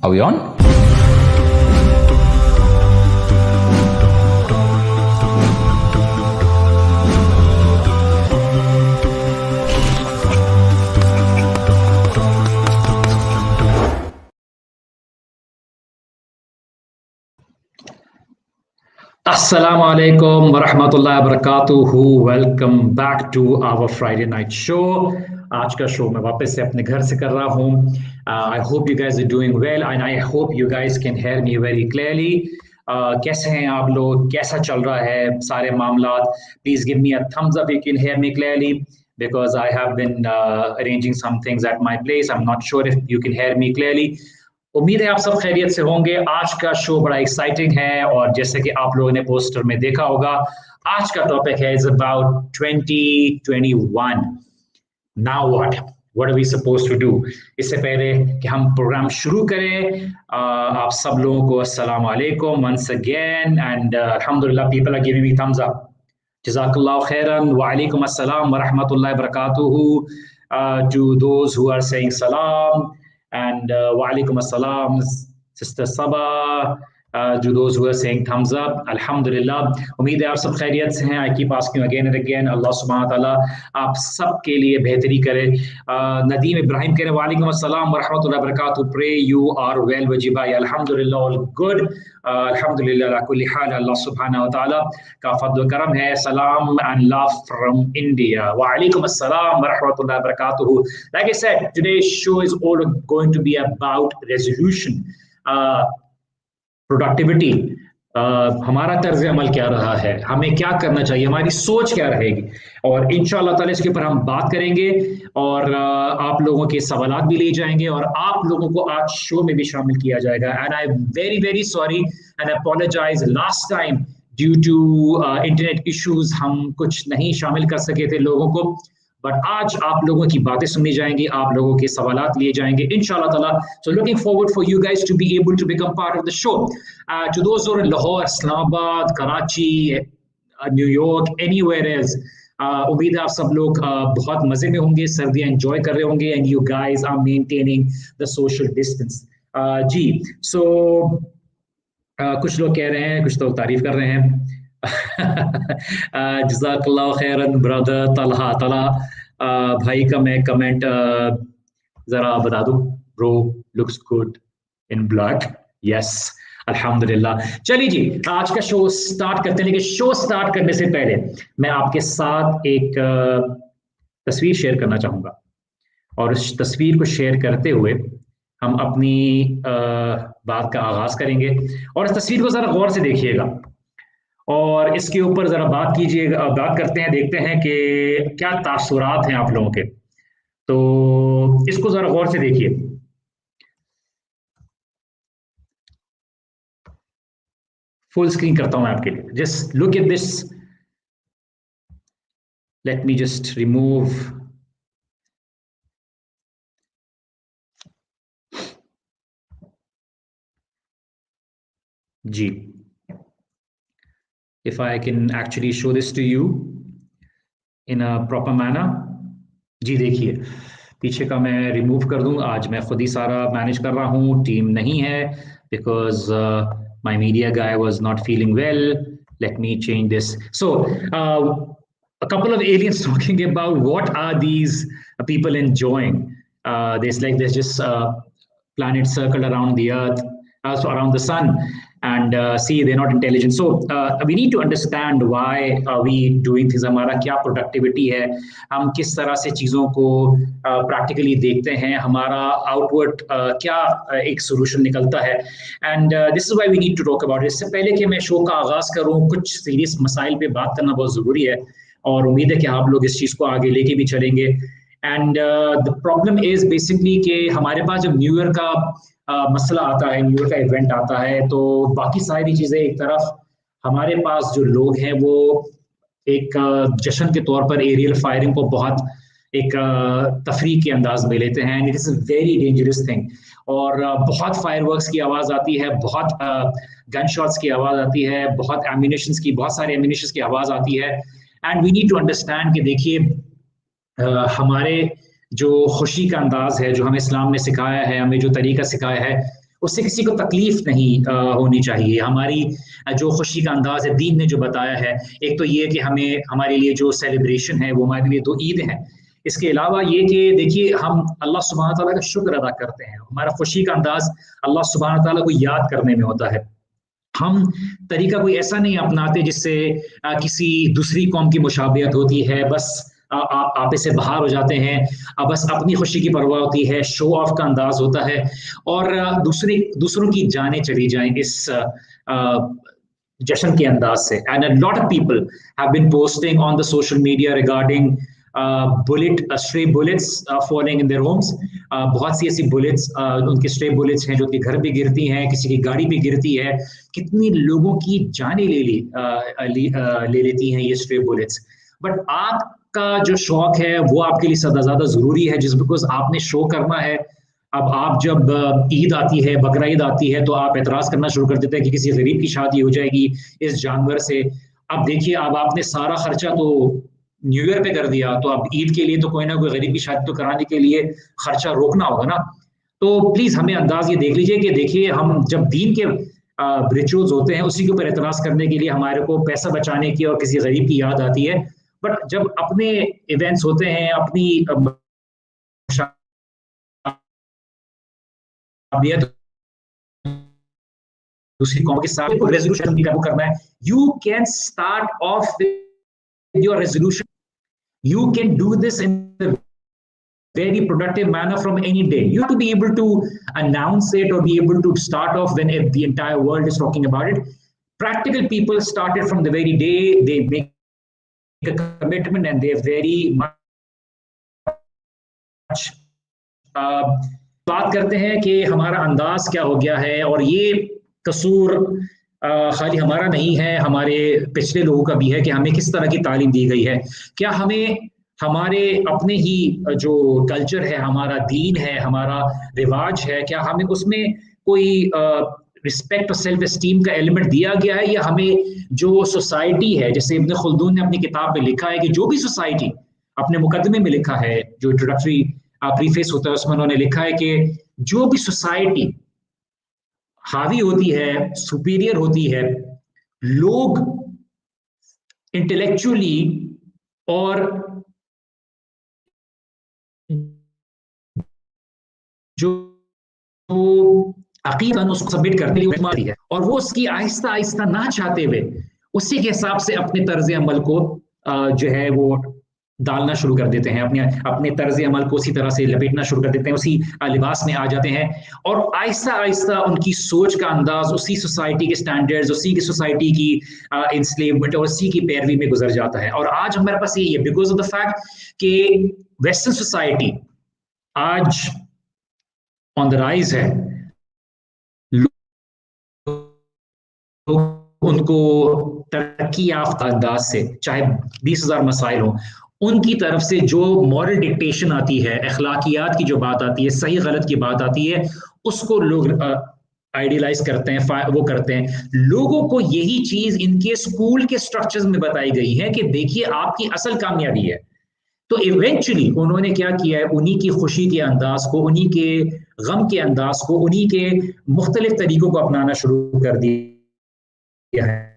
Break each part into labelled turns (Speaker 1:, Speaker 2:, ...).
Speaker 1: Are we on?
Speaker 2: Assalamu alaikum wa rahmatullahi wa barakatuhu. Welcome back to our Friday night show. आज का show मैं वापस से अपने घर से कर रहा हूँ. I hope you guys are doing well and I hope you guys can hear me very clearly. कैसे हैं आप लोग, कैसा चल रहा है सारे मामलात? Please give me a thumbs up if you can hear me clearly because I have been arranging some things at my place. I'm not sure if you can hear me clearly. उम्मीद है आप सब खैरियत से होंगे. आज का show बड़ा एक्साइटिंग है और जैसे कि आप लोगों ने पोस्टर में देखा होगा, आज का टॉपिक है is about 2021. Now what are we supposed to do? इससे पहले कि हम प्रोग्राम शुरू करें, आप सब लोगों को अस्सलाम वालेकुम वंस अगेन एंड अल्हम्दुलिल्लाह people are giving me thumbs up. जज़ाकल्लाहु खैरन व अलैकुम अस्सलाम व रहमतुल्लाहि व बरकातुहू to those who are saying salam. And wa alaikum assalam, Sister Sabah, to those who are saying thumbs up. Alhamdulillah. उम्मीद है आप सब खैरियत से हैं. I keep asking again and again. Allah subhanahu wa ta'ala आप सब के लिए बेहतरी करे. नदीम इब्राहिम कह रहे हैं वालेकुम अस्सलाम व रहमतुल्लाहि व बरकातुहू. Pray you are well वजी भाई. Alhamdulillah all good. Alhamdulillah ala kulli hal. Allah subhanahu wa ta'ala का फضल करम है. Salam and love from India. Wa alaikum assalam wa rahmatullahi wa barakatuhu. Like I said, today's show is all going to be about resolution. Productivity, हमारा तर्ज अमल क्या रहा है, हमें क्या करना चाहिए, हमारी सोच क्या रहेगी, और इंशाअल्लाह ताला इसके ऊपर हम बात करेंगे और आप लोगों के सवालात भी ले जाएंगे और आप लोगों को आज शो में भी शामिल किया जाएगा. And I very very sorry and apologise last time due to internet issues हम कुछ नहीं शामिल कर सके थे लोगों को, बट आज आप लोगों की बातें सुनी जाएंगी, आप लोगों के सवालात लिए जाएंगे इंशाल्लाह ताला. So looking forward for you guys to be able to become part of the show. To those who are in Lahore, Islamabad, Karachi, New York, anywhere else, उम्मीद है आप सब लोग बहुत मजे में होंगे, सर्दियां एंजॉय कर रहे होंगे and you guys are maintaining the social distance. जी, सो कुछ लोग कह रहे हैं, कुछ लोग तारीफ कर रहे हैं. जज़ाकल्लाहु खैरन ब्रदर तलहा. तला भाई का मैं कमेंट जरा बता दूं. Bro looks good in black. Yes अल्हम्दुलिल्लाह. चलिए जी, आज का शो स्टार्ट करते हैं, लेकिन शो स्टार्ट करने से पहले मैं आपके साथ एक तस्वीर शेयर करना चाहूंगा और उस तस्वीर को शेयर करते हुए हम अपनी बात का आगाज करेंगे. और इस तस्वीर को जरा गौर से देखिएगा और इसके ऊपर जरा बात कीजिएगा, बात करते हैं, देखते हैं कि क्या तासुरात हैं आप लोगों के. तो इसको जरा गौर से देखिए. फुल स्क्रीन करता हूं मैं आपके लिए. Just look at this. Let me just remove. जी, if I can actually show this to you in a proper manner. जी देखिए, पीछे का मैं रिमूव कर दूं. आज मैं खुद ही सारा मैनेज कर रहा हूं, टीम नहीं है because my media guy was not feeling well. Let me change this. So a couple of aliens talking about what are these people enjoying. There's just planet circle around the earth, also around the sun. And see, they're not intelligent. So we need to understand why are we doing things. हमारा क्या productivity है, हम किस तरह से चीज़ों को practically देखते हैं, हमारा outward क्या एक solution निकलता है. And this is why we need to talk about it. इससे पहले कि मैं शो का आगाज़ करूँ, कुछ सीरियस मसाइल पे बात करना बहुत ज़रूरी है और उम्मीद है कि आप लोग इस चीज़ को आगे लेके भी चलेंगे. And the problem is basically कि हमारे पास जब न्यू ईयर का मसला आता है, न्यू ईयर का इवेंट आता है, तो बाकी सारी चीज़ें एक तरफ, हमारे पास जो लोग हैं वो एक जश्न के तौर पर एरियल फायरिंग को बहुत एक तफरीह के अंदाज में लेते हैं. It is a very dangerous thing. और बहुत फायरवर्क्स की आवाज़ आती है, बहुत गन शॉट्स की आवाज़ आती है, बहुत एम्यूनिशंस की, बहुत सारे एम्यूनिशंस की आवाज़ आती है. And we need to understand कि देखिए हमारे जो खुशी का अंदाज है, जो हमें इस्लाम ने सिखाया है, हमें जो तरीका सिखाया है, उससे किसी को तकलीफ नहीं होनी चाहिए। हमारी जो खुशी का अंदाज है दीन ने जो बताया है, एक तो ये कि हमें हमारे लिए जो सेलिब्रेशन है वो हमारे लिए 2 ईद हैं। इसके अलावा ये कि देखिए हम अल्लाह सुब्हान तआला का शुक्र अदा करते हैं, हमारा खुशी का अंदाज अल्लाह सुब्हान तआला को याद करने में होता है। हम तरीका कोई ऐसा नहीं अपनाते जिससे किसी दूसरी कौम की मुशाबियत होती है, बस आप आपे से बाहर हो जाते हैं, बस अपनी खुशी की परवाह होती है, शो ऑफ का अंदाज होता है और दूसरों की जानें चली जाएं इस जश्न के अंदाज से। And a lot of people have been posting on the social media regarding stray bullets falling in their homes. बहुत सी ऐसी बुलेट्स उनके स्ट्रे बुलेट्स हैं जो कि घर पे गिरती हैं, किसी की गाड़ी पे गिरती है, कितनी लोगों की जानें ले लेती हैं ये स्ट्रे बुलेट्स। बट आपका जो शौक है वो आपके लिए ज्यादा जरूरी है, जिस बिकॉज आपने शो करना है। अब आप जब ईद आती है, बकरा ईद आती है, तो आप एतराज करना शुरू कर देते हैं कि किसी गरीब की शादी हो जाएगी इस जानवर से। अब देखिए, अब आपने सारा खर्चा तो न्यू ईयर पे कर दिया, तो अब ईद के लिए तो कोई ना कोई गरीब की शादी तो कराने के लिए खर्चा रोकना होगा ना। तो प्लीज हमें अंदाज ये देख लीजिए कि देखिए, हम जब दीन के रिचुअल्स होते हैं उसी के ऊपर एतराज करने के लिए हमारे को पैसा बचाने की और किसी गरीब की याद आती है, बट जब अपने इवेंट्स होते हैं, अपनी दूसरी कौम के साथ रेजोल्यूशन की करना है, you can start of with your resolution. You can do this in a very productive manner from any day. You have to be able to announce it or be able to start off when the entire world is talking about it. Practical people start it from the very day they make a commitment and they are very much बात करते हैं कि हमारा अंदाज क्या हो गया है, और ये कसूर खाली हमारा नहीं है, हमारे पिछले लोगों का भी है कि हमें किस तरह की तालीम दी गई है। क्या हमें हमारे अपने ही जो कल्चर है, हमारा दीन है, हमारा रिवाज है, क्या हमें उसमें कोई रिस्पेक्ट और सेल्फ एस्टीम का एलिमेंट दिया गया है, या हमें जो सोसाइटी है, जैसे इब्न खुल्दून ने अपनी किताब में लिखा है कि जो भी सोसाइटी, अपने मुकदमे में लिखा है, जो इंट्रोडक्टरी प्रीफेस होता है उसमें उन्होंने लिखा है कि जो भी सोसाइटी हावी होती है, सुपीरियर होती है, लोग इंटेलेक्चुअली और जो अकीदतन उसको सबमिट करने के लिए है, और वो उसकी आहिस्ता आहिस्ता ना चाहते हुए उसी के हिसाब से अपने तर्ज अमल को जो है वो डालना शुरू कर देते हैं, अपने तर्ज अमल को उसी तरह से लपेटना शुरू कर देते हैं, उसी लिबास में आ जाते हैं, और आहिस्ता आहिस्ता उनकी सोच का अंदाज उसी सोसाइटी के स्टैंडर्ड्स, उसी की सोसाइटी की इंस्लेवमेंट और उसी की पैरवी में गुजर जाता है। और आज हमारे पास ये है बिकॉज ऑफ द फैक्ट कि वेस्टर्न सोसाइटी आज ऑन द राइज है, उनको तरक्की याफ्ता अंदाज से चाहे 20,000 मसाइल हो, उनकी तरफ से जो मॉरल डिक्टेशन आती है, अखलाकियात की जो बात आती है, सही गलत की बात आती है, उसको लोग आइडियलाइज करते हैं, वो करते हैं। लोगों को यही चीज इनके स्कूल के स्ट्रक्चर्स में बताई गई है कि देखिए आपकी असल कामयाबी है। तो इवेंचुअली उन्होंने क्या किया है, उन्हीं की खुशी के अंदाज को, उन्हीं के गम के अंदाज को, उन्हीं के मुख्तलिफ तरीकों को अपनाना शुरू कर दिया है।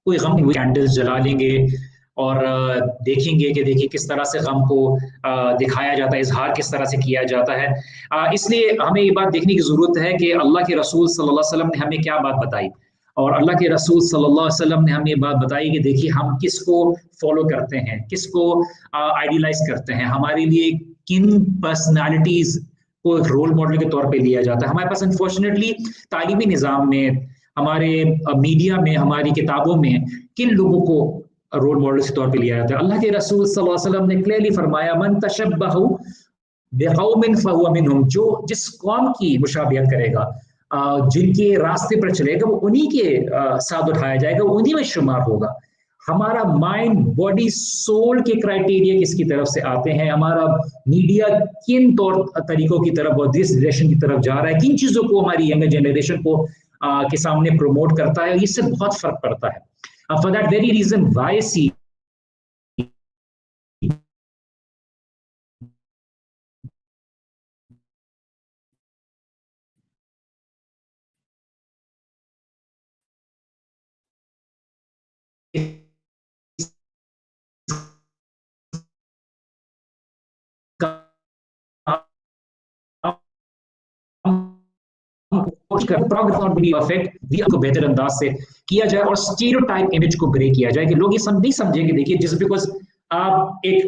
Speaker 2: कोई गम कैंडल्स जला लेंगे और देखेंगे कि देखिए किस तरह से गम को दिखाया जाता है, इजहार किस तरह से किया जाता है। इसलिए हमें ये बात देखने की जरूरत है कि अल्लाह के रसूल सल्लल्लाहु अलैहि वसल्लम ने हमें क्या बात बताई, और अल्लाह के रसूल सल्लल्लाहु अलैहि वसल्लम ने हमें ये बात बताई कि देखिए हम किसको फॉलो करते हैं, किसको आइडियलाइज करते हैं, हमारे लिए किन पर्सनालिटीज को एक रोल मॉडल के तौर पे लिया जाता है। हमारे पास अनफॉर्चुनेटली तालीमी निज़ाम में, हमारे मीडिया में, हमारी किताबों में किन लोगों को रोल मॉडल के तौर पे लिया जाता है। अल्लाह के रसूल सल्लल्लाहु अलैहि वसल्लम ने क्लियरली फरमाया, मन तशब्बहु बिक़ौमिन फ़हुव मिनहुम, जो जिस कौम की मुशाबिहत करेगा, जिनके रास्ते पर चलेगा, वो उन्हीं के साथ उठाया जाएगा, उन्हीं में शुमार होगा। हमारा माइंड, बॉडी, सोल के क्राइटेरिया किसकी तरफ से आते हैं, हमारा मीडिया किन तौर तरीकों की तरफ और जिस डायरेक्शन की तरफ जा रहा है, किन चीजों को हमारी यंगर जनरेशन को के सामने प्रमोट करता है, इससे बहुत फर्क पड़ता है. फॉर दैट वेरी रीजन वाई सी को बेहतर अंदाज से किया जाए और स्टीरियोटाइप इमेज को ब्रेक किया जाए कि लोग ये नहीं समझेंगे. देखिए, जिस बिकॉज आप एक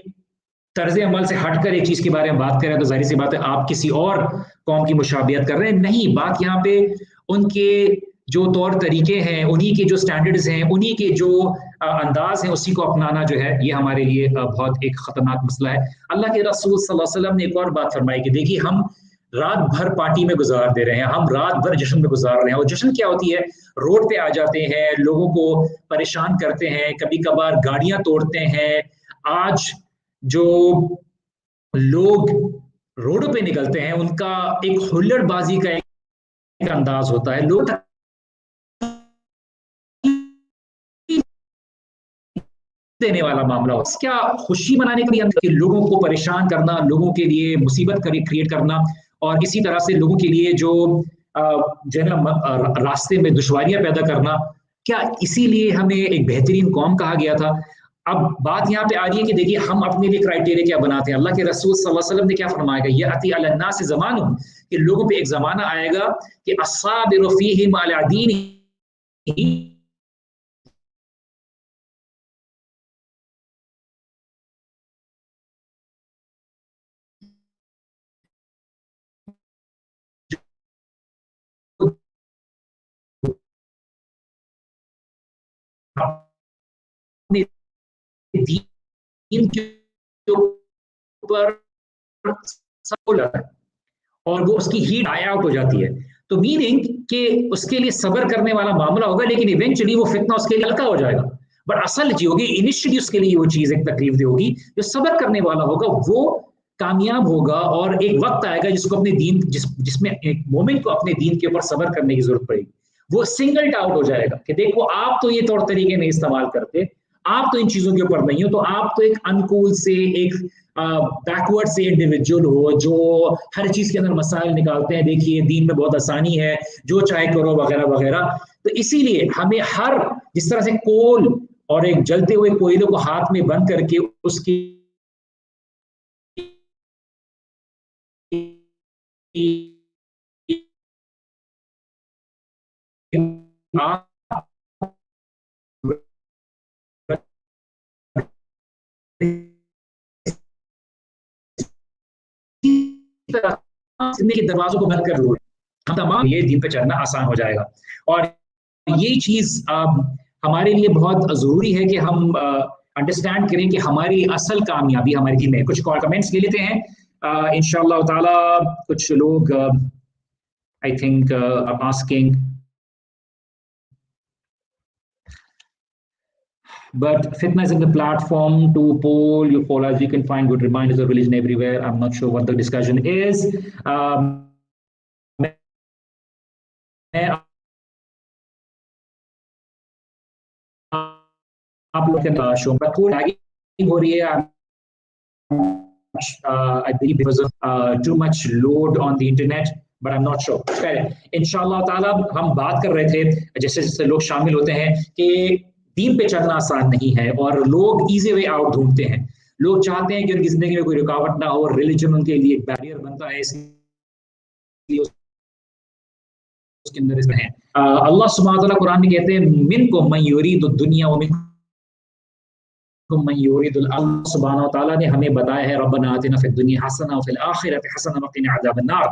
Speaker 2: तर्ज अमल से हटकर एक चीज के बारे में बात कर रहे हैं तो जाहिर सी बात है आप किसी और कौम की मुशाबियत कर रहे हैं. नहीं, बात यहाँ पे उनके जो तौर तरीके हैं, उन्हीं के जो स्टैंडर्ड्स हैं, उन्हीं के जो अंदाज हैं, उसी को अपनाना जो है ये हमारे लिए बहुत एक खतरनाक मसला है. अल्लाह के रसूल सल्लल्लाहु अलैहि वसल्लम ने एक और बात फरमाई कि देखिए, हम रात भर पार्टी में गुजार दे रहे हैं, हम रात भर जश्न में गुजार रहे हैं. और जश्न क्या होती है, रोड पे आ जाते हैं, लोगों को परेशान करते हैं, कभी कभार गाड़ियां तोड़ते हैं. आज जो लोग रोडों पे निकलते हैं उनका एक हुल्लड़बाजी का एक अंदाज होता है, लोग देने वाला मामला हो. क्या खुशी मनाने के लिए लोगों को परेशान करना, लोगों के लिए मुसीबत क्रिएट करना और इसी तरह से लोगों के लिए जो रास्ते में दुश्वारियां पैदा करना, क्या इसीलिए हमें एक बेहतरीन कौम कहा गया था? अब बात यहाँ पे आ रही है कि देखिए, हम अपने लिए क्राइटेरिया क्या बनाते हैं. अल्लाह के रसूल सल्लल्लाहु अलैहि वसल्लम ने क्या फरमाया, ये अती अलन्नास ज़मानुन, कि लोगों पे एक जमाना आएगा कि अस्साबिरु फीहिम अला दीनिही, दीन के ऊपर और वो उसकी हीट डाई आउट हो जाती है. तो मीनिंग कि उसके लिए सब्र करने वाला मामला होगा, लेकिन इवेंचुअली वो फितना उसके लिए हल्का हो जाएगा. बट असल जी होगी, इनिशियली उसके लिए वो चीज एक तकलीफ दे होगी. जो सब्र करने वाला होगा वो कामयाब होगा और एक वक्त आएगा जिसको अपने दीन जिसमें एक मोमेंट को अपने दीन के ऊपर सब्र करने की जरूरत पड़ेगी. वो सिंगल्ड आउट हो जाएगा कि देखो, आप तो ये तौर तरीके नहीं इस्तेमाल करते, आप तो इन चीजों के ऊपर नहीं हो, तो आप तो एक अनकूल से, एक बैकवर्ड से इंडिविजुअल हो जो हर चीज के अंदर मसाइल निकालते हैं. देखिए, दीन में बहुत आसानी है, जो चाहे करो वगैरह वगैरह. तो इसीलिए हमें हर जिस तरह से कोल और एक जलते हुए कोयले को हाथ में बंद करके उसकी के दरवाजों को बंद कर लो, हम तमाम ये दिन पे चलना आसान हो जाएगा. और ये चीज हमारे लिए बहुत जरूरी है कि हम अंडरस्टैंड करें कि हमारी असल कामयाबी हमारी दिन में. कुछ कमेंट्स ले लेते हैं इंशाअल्लाह ताला. कुछ लोग I think asking, but fitna is in the platform to poll your followers. You can find good reminders of religion everywhere. I'm not sure what the discussion is. आप लोग के शो पर थोड़ी लैगिंग हो रही है. I believe because of too much load on the internet, but I'm not sure. इंशाअल्लाह ताला हम बात कर रहे थे जैसे जैसे लोग शामिल होते हैं कि दीन पे चलना आसान नहीं है और लोग इजी वे आउट ढूंढते हैं. लोग चाहते हैं कि उनकी जिंदगी में कोई रुकावट ना हो, रिलीजन उनके लिए एक बैरियर बनता है, इसलिए उसके अंदर इसमें है. अल्लाह सुब्हानहू व तआला कुरान में कहते हैं, मिनकुम मन युरीदु दुनिया व मिनकुम मन युरीदुल आखिरह. अल्लाह सुब्हानहू व तआला ने हमें बताया है, रब्बना आतिना फिद दुनिया हसना व फिल आखिरति हसना व क़िना अज़ाबन नार,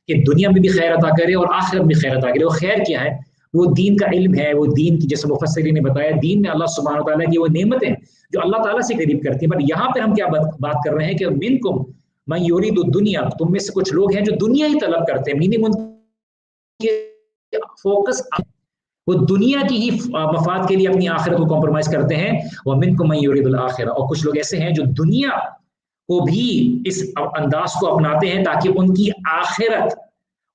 Speaker 2: कि दुनिया में भी खैर अता करे और आखिरत में खैर अता करे. वो खैर क्या है? वो दीन का इल्म है, वो दीन की, जैसे मुफस्सिरीन ने बताया, दीन में अल्लाह सुब्हानहू व तआला की वो नेमतें जो अल्लाह ताला से करीब करती है. बट यहाँ पर हम क्या बात कर रहे हैं कि मिनकुम, मैं युरीदु दुनिया, तुम में से कुछ लोग हैं जो दुनिया ही तलब करते हैं, मीनिंग उनके फोकस वो दुनिया की ही मफाद के लिए अपनी आखिरत को कॉम्प्रोमाइज करते हैं। व मिनकुम मन युरीदुल आखिरा, और कुछ लोग ऐसे हैं जो दुनिया को भी इस अंदाज को अपनाते हैं ताकि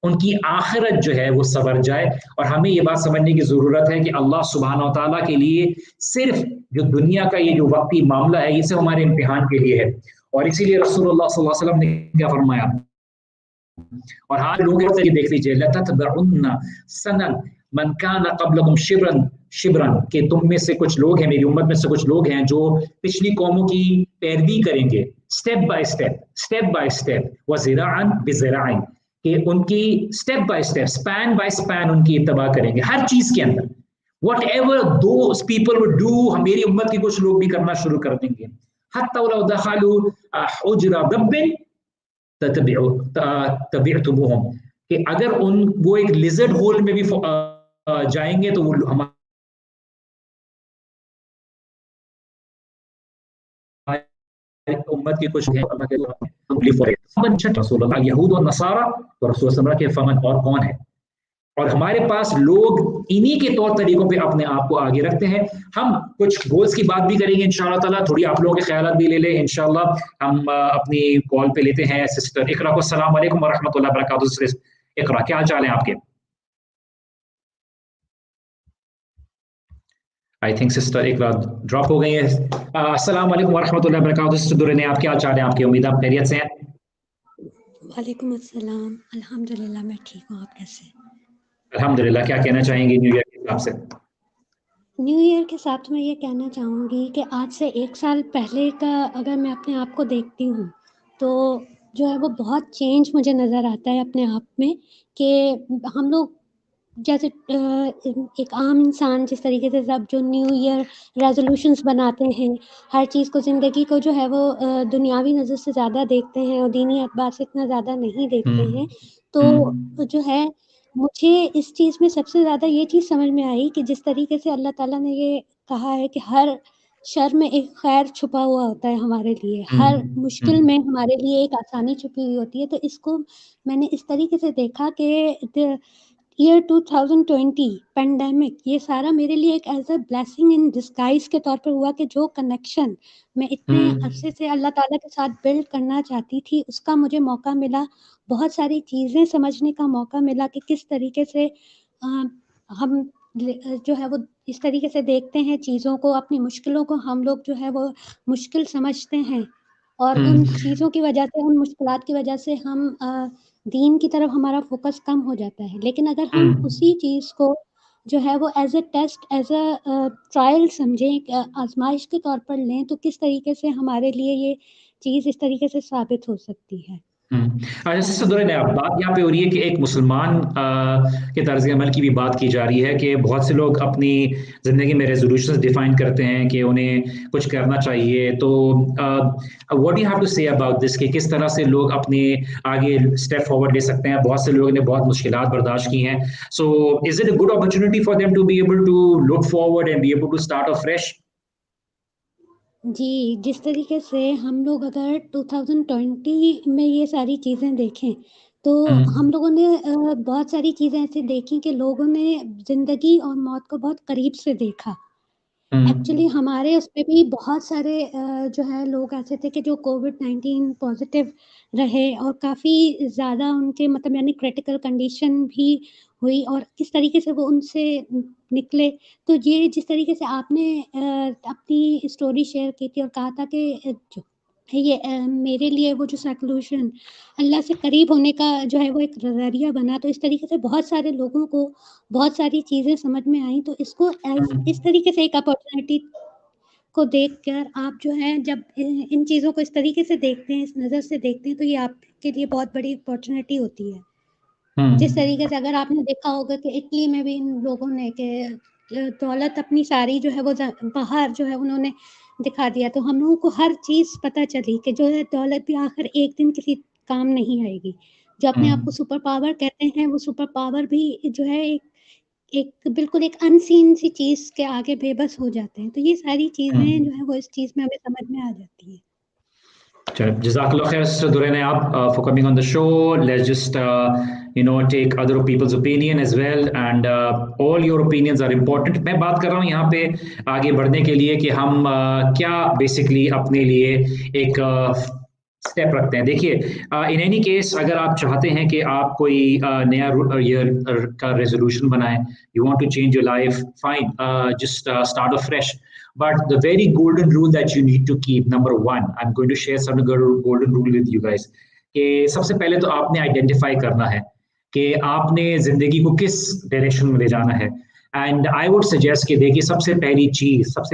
Speaker 2: उनकी आखिरत जो है वो सवर जाए। और हमें ये बात समझने की जरूरत है कि अल्लाह सुब्हान व तआला के लिए सिर्फ जो दुनिया का ये जो वक्ती मामला है, ये सिर्फ हमारे इम्तिहान के लिए है। और इसीलिए रसूलुल्लाह सल्लल्लाहु अलैहि वसल्लम ने क्या फरमाया, और हाल लोगों से देख लीजिए, लततबउन्ना सनन मन काना क़ब्लकुम शिब्रन शिब्रन, कि तुम में से कुछ लोग हैं, मेरी उम्मत में से कुछ लोग हैं जो पिछली कौमों की पैरवी करेंगे, स्टेप बाय स्टेप, व ज़िराअन बिज़िराइन, कि उनकी step by step, span by span उनकी इत्तबा करेंगे हर चीज के अंदर। Whatever those people would do, मेरी उम्मत के कुछ लोग भी करना शुरू कर देंगे। हत्ता वलौ दखलू हुजरा दब्बिन तबिअतुमुहुम, कि अगर वो एक लिजर्ड होल में भी जाएंगे तो वो हमारे उम्मत की कुछ यहूद और नसारा, तो रसूल सल्लल्लाहु अलैहि वसल्लम के फमन और कौन है। और हमारे पास लोग इन्हीं के तौर तरीकों पे अपने आप को आगे रखते हैं। हम कुछ गोल्स की बात भी करेंगे इंशाअल्लाह ताला, थोड़ी आप लोगों के ख्यालात भी ले लें इंशाअल्लाह। हम अपनी कॉल पे लेते हैं सिस्टर इकरा को। अस्सलाम वालेकुम व रहमतुल्लाहि व बरकातहू। इकरा, क्या हाल चाल है आपके? I think sister Iqra drop हो गई है। अस्सलाम वालेकुम व रहमतुल्लाहि व बरकातहू। सिस्टर दुर्रे, आप क्या हाल चाल है आपके? उम्मीद आप खैरियत से हैं।
Speaker 1: वालेकुम अस्सलाम, अल्हम्दुलिल्लाह मैं ठीक हूँ, आप कैसे?
Speaker 2: अल्हम्दुलिल्लाह। क्या कहना चाहेंगे न्यू ईयर के हिसाब से?
Speaker 1: न्यू ईयर के साथ मैं ये कहना चाहूँगी कि आज से 1 साल पहले का अगर मैं अपने आप को देखती हूँ, तो जो है वो बहुत चेंज मुझे नज़र आता है अपने आप में, कि हम लोग जैसे एक आम इंसान जिस तरीके से सब जो न्यू ईयर रेज़ोल्यूशंस बनाते हैं, हर चीज़ को, ज़िंदगी को जो है वो दुनियावी नज़र से ज़्यादा देखते हैं और दीनी एतबार से इतना ज़्यादा नहीं देखते हैं। तो जो है, मुझे इस चीज़ में सबसे ज़्यादा ये चीज़ समझ में आई कि जिस तरीके से अल्लाह ताला ने ये कहा है कि हर शर में एक खैर छुपा हुआ होता है हमारे लिए, हर मुश्किल में हमारे लिए एक आसानी छुपी हुई होती है। तो इसको मैंने इस तरीके से देखा कि द ईयर 2020 पैंडेमिक, ये सारा मेरे लिए एक as a blessing in disguise के तौर पर हुआ कि जो कनेक्शन मैं इतने अरसे से अल्लाह ताला के साथ बिल्ड करना चाहती थी, उसका मुझे मौका मिला। बहुत सारी चीज़ें समझने का मौका मिला कि किस तरीके से हम जो है वो इस तरीके से देखते हैं चीज़ों को, अपनी मुश्किलों को हम लोग जो है वो मुश्किल समझते हैं, और उन चीज़ों की वजह से, उन मुश्किलात की वजह से हम दीन की तरफ हमारा फ़ोकस कम हो जाता है। लेकिन अगर हम उसी चीज़ को जो है वो as a test, as a trial समझें, एक आज़माइश के तौर पर लें, तो किस तरीके से हमारे लिए ये चीज़ इस तरीके से साबित हो सकती है।
Speaker 2: अच्छा सिस्टर दुर्रे, बात यहाँ पे हो रही है कि एक मुसलमान के तर्ज अमल की भी बात की जा रही है कि बहुत से लोग अपनी ज़िंदगी में रेजोल्यूशंस डिफाइन करते हैं कि उन्हें कुछ करना चाहिए। तो what do you have to say about this, कि किस तरह से लोग अपने आगे स्टेप फॉरवर्ड ले सकते हैं? बहुत से लोगों ने बहुत मुश्किलात बर्दाश्त की हैं। So is it a good opportunity for them to be able to look forward and be able to start fresh?
Speaker 1: जी, जिस तरीके से हम लोग अगर 2020 में ये सारी चीज़ें देखें, तो हम लोगों ने बहुत सारी चीज़ें ऐसी देखी कि लोगों ने ज़िंदगी और मौत को बहुत करीब से देखा। एक्चुअली हमारे उसमें भी बहुत सारे जो है लोग ऐसे थे कि जो कोविड-19 पॉज़िटिव रहे, और काफ़ी ज़्यादा उनके मतलब यानी क्रिटिकल कंडीशन भी हुई, और किस तरीके से वो उनसे निकले। तो ये जिस तरीके से आपने अपनी स्टोरी शेयर की थी और कहा था कि जो ये मेरे लिए वो जो सॉल्यूशन अल्लाह से करीब होने का जो है वो एक ज़रिया बना, तो इस तरीके से बहुत सारे लोगों को बहुत सारी चीज़ें समझ में आई। तो इसको इस तरीके से एक अपॉर्च्युनिटी को देखकर आप जो है, जब इन चीज़ों को इस तरीके से देखते हैं, इस नज़र से देखते हैं, तो ये आपके लिए बहुत बड़ी अपॉर्च्युनिटी होती है। जिस तरीके से अगर आपने देखा होगा कि इटली में भी इन लोगों ने कि दौलत अपनी सारी जो है वो बाहर जो है उन्होंने दिखा दिया, तो हम लोगों को हर चीज़ पता चली कि जो है दौलत भी आखिर एक दिन किसी काम नहीं आएगी। जो अपने आप को सुपर पावर कहते हैं, वो सुपर पावर भी जो है एक एक बिल्कुल एक अनसीन सी चीज़ के आगे बेबस हो जाते हैं। तो ये सारी चीज़ें जो है वो इस चीज़ में हमें समझ में आ जाती हैं।
Speaker 2: Jazakallah khair, Sister Durenayab, for coming on the show. Let's just, take other people's opinion as well, and all your opinions are important. मैं बात कर रहा हूँ यहाँ पे आगे बढ़ने के लिए कि हम क्या बेसिकली अपने लिए एक स्टेप रखते हैं. देखिए, इन एनी केस अगर आप चाहते हैं कि आप कोई नया ईयर का रेजोल्यूशन बनाएं, you want to change your life, fine, just start a fresh. But the very golden rule that you need to keep, number one, I'm going to share some golden rule with you guys. कि सबसे पहले तो आपने identify करना है कि आपने जिंदगी को किस डायरेक्शन में ले जाना है. एंड आई वुड सजेस्ट कि देखिए, सबसे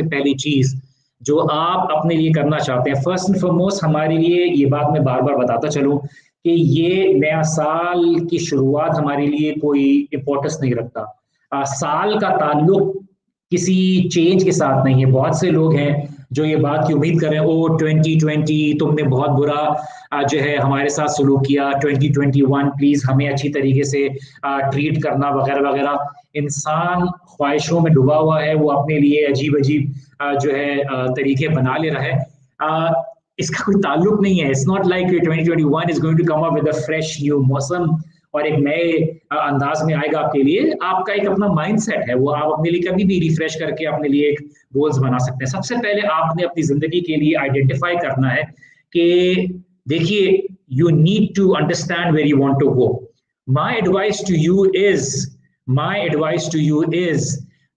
Speaker 2: पहली चीज जो आप अपने लिए करना चाहते हैं, फर्स्ट एंड फॉरमोस्ट, हमारे लिए ये बात मैं बार बार बताता चलूं कि ये नया साल की शुरुआत हमारे लिए कोई इंपॉर्टेंस नहीं रखता. साल का ताल्लुक किसी चेंज के साथ नहीं है. बहुत से लोग हैं जो ये बात की उम्मीद कर रहे हैं, ओ 2020 तुमने बहुत बुरा जो है हमारे साथ सलूक किया, 2021 प्लीज हमें अच्छी तरीके से ट्रीट करना वगैरह वगैरह. इंसान ख्वाहिशों में डूबा हुआ है, वो अपने लिए अजीब अजीब जो है तरीके बना ले रहा है. इसका कोई ताल्लुक नहीं है. It's not like 2021 is going to come up with a fresh new मौसम और एक नए अंदाज में आएगा आपके लिए. आपका एक अपना माइंडसेट है, वो आप अपने लिए कभी भी रिफ्रेश करके अपने लिए एक गोल्स बना सकते हैं. सबसे पहले आपने अपनी जिंदगी के लिए आइडेंटिफाई करना है कि देखिए, you need to understand where you want to go. My advice to you is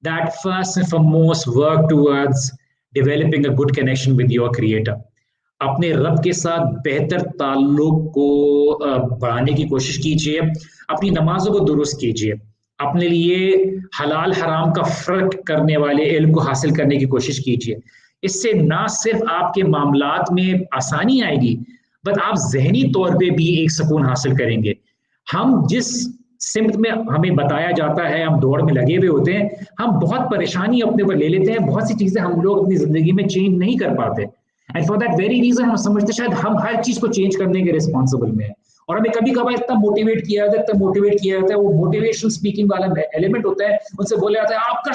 Speaker 2: that first and foremost work towards developing a good connection with your creator. अपने रब के साथ बेहतर ताल्लुक को बढ़ाने की कोशिश कीजिए. अपनी नमाजों को दुरुस्त कीजिए. अपने लिए हलाल हराम का फर्क करने वाले इल्म को हासिल करने की कोशिश कीजिए. इससे ना सिर्फ आपके मामलात में आसानी आएगी, बट आप जहनी तौर पे भी एक सुकून हासिल करेंगे. हम जिस सिमत में हमें बताया जाता है, हम दौड़ में लगे हुए होते हैं, हम बहुत परेशानी अपने ऊपर ले लेते हैं. बहुत सी चीजें हम लोग अपनी जिंदगी में चेंज नहीं कर पाते. And for that very reason हम समझते शायद हम हर चीज को चेंज करने के रिस्पॉन्सिबल में है. और हमें कभी कभार इतना मोटिवेट किया जाता है, वो मोटिवेशन स्पीकिंग वाला एलिमेंट होता है. उनसे बोला जाता है आप कर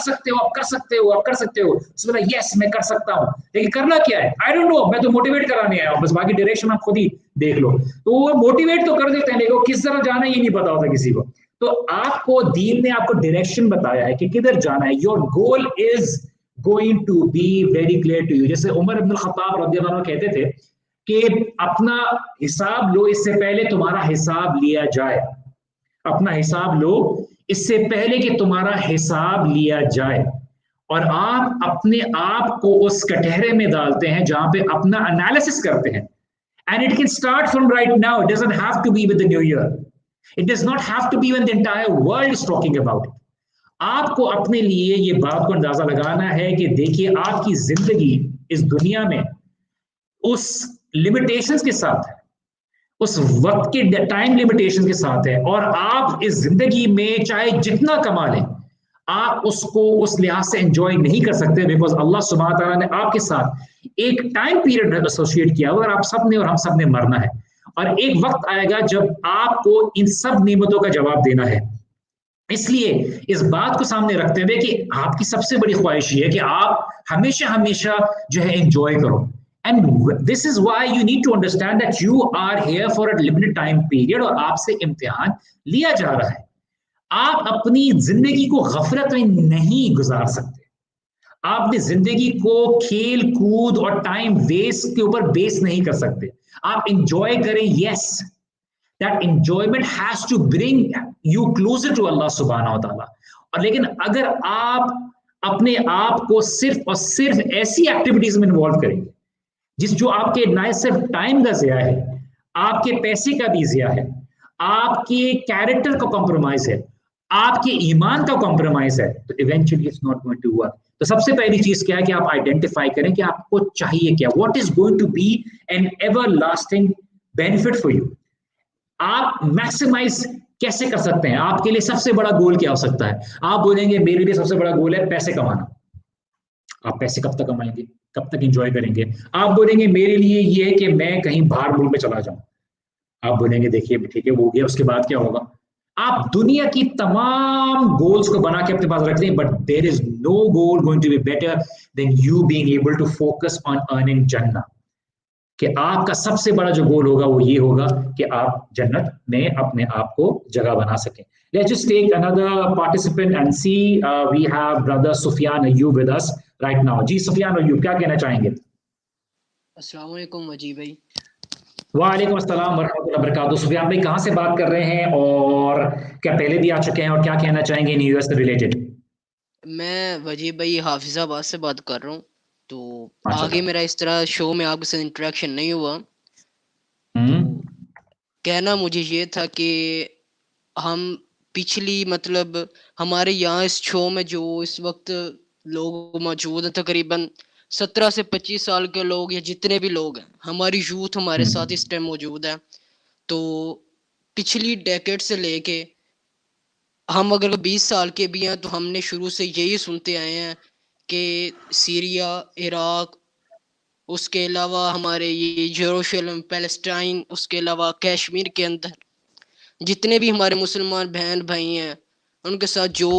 Speaker 2: सकते हो. उसमें यस मैं कर सकता हूँ, लेकिन करना क्या है आई डोंट नो. मैं तो मोटिवेट कराने आया हूँ, बस बाकी डायरेक्शन आप खुद ही देख लो. तो वो मोटिवेट तो कर देते हैं, लेकिन किस तरफ जाना ये नहीं पता होता किसी को. तो आपको दीन ने आपको डायरेक्शन बताया है कि किधर जाना है. Your goal is going to be very clear to you. जैसे उमर इब्न खत्ताब रज़ियल्लाहु अन्हु कहते थे कि अपना हिसाब लो इससे पहले तुम्हारा हिसाब लिया जाए. अपना हिसाब लो इससे पहले कि तुम्हारा हिसाब लिया जाए. और आप अपने आप को उस कटहरे में डालते हैं जहां पे अपना एनालिसिस करते हैं. And it can start from right now. It doesn't have to be with the new year. It does not have to be when the entire world is talking about it. आपको अपने लिए ये बात को अंदाजा लगाना है कि देखिए, आपकी जिंदगी इस दुनिया में उस लिमिटेशंस के साथ है, उस वक्त के टाइम लिमिटेशन के साथ है. और आप इस जिंदगी में चाहे जितना कमा लें, आप उसको उस लिहाज से एंजॉय नहीं कर सकते, बिकॉज अल्लाह सुब्हानहू तआला ने आपके साथ एक टाइम पीरियड एसोसिएट किया हुआ. और आप सब ने और हम सब ने मरना है, और एक वक्त आएगा जब आपको इन सब नेमतों का जवाब देना है. इसलिए इस बात को सामने रखते हुए कि आपकी सबसे बड़ी ख्वाहिश ये है कि आप हमेशा हमेशा जो है एंजॉय करो. And this is why you need to understand that you are here for a limited time period, और आपसे इम्तिहान लिया जा रहा है. आप अपनी जिंदगी को गफलत में नहीं गुजार सकते. आपने जिंदगी को खेल कूद और टाइम वेस्ट के ऊपर बेस नहीं कर सकते. आप एंजॉय करें, yes, that enjoyment has to bring you closer to Allah subhanahu wa ta'ala. और लेकिन अगर आप अपने आप को सिर्फ और सिर्फ ऐसी एक्टिविटीज में इन्वॉल्व करेंगे जो आपके ना सिर्फ टाइम का ज़िया है, आपके पैसे का भी ज़िया है, आपके कैरेक्टर का कॉम्प्रोमाइज है, आपके ईमान का कॉम्प्रोमाइज है, तो eventually it's not going to work. तो सबसे पहली चीज क्या है कि आप आइडेंटिफाई करें कि आपको चाहिए क्या. What is going to be an ever lasting benefit for you. आप मैक्सिमाइज कैसे कर सकते हैं. आपके लिए सबसे बड़ा गोल क्या हो सकता है. आप बोलेंगे मेरे लिए सबसे बड़ा गोल है पैसे कमाना. आप पैसे कब तक कमाएंगे, कब तक एंजॉय करेंगे. आप बोलेंगे मेरे लिए ये है कि मैं कहीं बाहर मुल्क में चला जाऊं. आप बोलेंगे देखिए ठीक है वो गया, उसके बाद क्या होगा. आप दुनिया की तमाम गोल्स को बना के अपने पास रखते हैं, but there is no goal going to be better than you being able to focus on earning Jannah. کہ آپ کا سب سے بڑا جو گول ہوگا وہ یہ ہوگا کہ آپ جنت میں اپنے آپ کو جگہ بنا سکیں. Let's just take another participant and see. We have brother Sufyan Ayyub with us right now. جی سفیان ایوب کیا کہنا چاہیں گے؟
Speaker 3: السلام علیکم وجیب بھائی.
Speaker 2: وعلیکم السلام ورحمۃ اللہ وبرکاتہ. سفیان بھائی کہاں سے بات کر رہے ہیں اور کیا پہلے بھی آ چکے ہیں اور کیا کہنا چاہیں گے نیو ایئر سے ریلیٹڈ؟
Speaker 3: میں وجیب بھائی حافظ آباد سے بات کر رہا ہوں. تو
Speaker 2: ماشاء
Speaker 3: آگے
Speaker 2: اللہ.
Speaker 3: میرا اس طرح شو میں آپ کے ساتھ انٹریکشن نہیں ہوا. تو کہنا مجھے یہ تھا کہ ہم پچھلی مطلب ہمارے یہاں اس شو میں جو اس وقت لوگ موجود ہیں تقریباً 17 سے 25 سال کے لوگ یا جتنے بھی لوگ ہیں ہماری یوتھ ہمارے ساتھ اس ٹائم موجود ہے. تو پچھلی ڈیکیڈ سے لے کے ہم اگر 20 سال کے بھی ہیں تو ہم نے شروع سے یہی سنتے آئے ہیں کہ سیریا، عراق، اس کے علاوہ ہمارے یہ یروشلم، پیلسٹائن، اس کے علاوہ کشمیر کے اندر جتنے بھی ہمارے مسلمان بہن بھائی ہیں ان کے ساتھ جو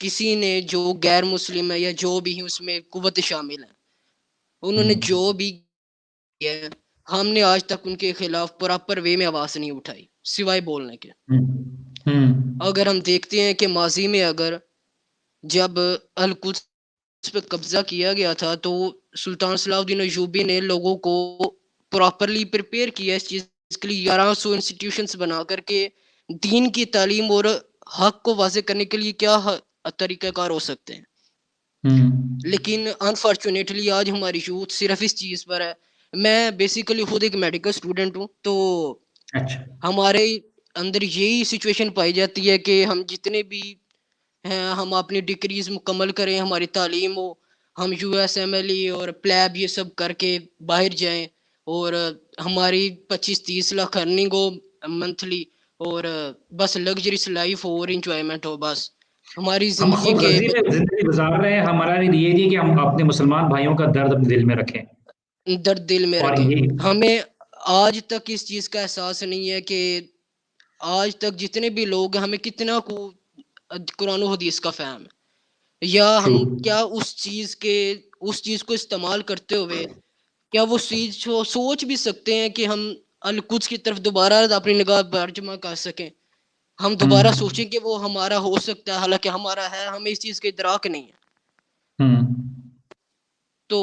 Speaker 3: کسی نے جو غیر مسلم ہے یا جو بھی اس میں قوت شامل ہے انہوں نے جو بھی کیا ہے ہم نے آج تک ان کے خلاف پراپر وے میں آواز نہیں اٹھائی سوائے بولنے کے. اگر ہم دیکھتے ہیں کہ ماضی میں اگر جب القدس پہ قبضہ کیا گیا تھا تو سلطان صلاح الدین ایوبی نے لوگوں کو پراپرلی پریپیئر کیا اس چیز کے لیے. 1100 انسٹیٹیوشنز بنا کر کے دین کی تعلیم اور حق کو واضح کرنے کے لیے کیا طریقہ کار ہو سکتے ہیں. لیکن انفارچونیٹلی آج ہماری یوتھ صرف اس چیز پر ہے. میں بیسیکلی خود ایک میڈیکل اسٹوڈنٹ ہوں تو ہمارے اندر یہی سچویشن پائی جاتی ہے کہ ہم جتنے بھی ہیں ہم اپنی ڈگریز مکمل کریں، ہماری تعلیم ہو، ہم USMLE اور پلیب یہ سب کر کے باہر جائیں اور ہماری 25-30 لاکھ ارننگ ہو منتھلی اور بس لگژریس لائف ہو اور انجوائمنٹ ہو. بس ہماری
Speaker 2: ہم
Speaker 3: زندگی
Speaker 2: خود
Speaker 3: کے
Speaker 2: غرضی میں زندگی گزار رہے ہیں. ہمارا یہ نہیں کہ ہم اپنے مسلمان بھائیوں کا درد اپنے دل میں رکھیں،
Speaker 3: درد دل میں
Speaker 2: اور
Speaker 3: رکھیں.
Speaker 2: یہ
Speaker 3: ہمیں آج تک اس چیز کا احساس نہیں ہے کہ آج تک جتنے بھی لوگ ہیں ہمیں کتنا کو قرآن و حدیث کا فہم ہے یا ہم کیا اس چیز کو استعمال کرتے ہوئے کیا وہ چیز سوچ بھی سکتے ہیں کہ ہم القدس کی طرف دوبارہ اپنی نگاہ برجمہ کر سکیں. ہم دوبارہ سوچیں کہ وہ ہمارا ہو سکتا ہے، حالانکہ ہمارا ہے، ہمیں اس چیز کا ادراک نہیں ہے. تو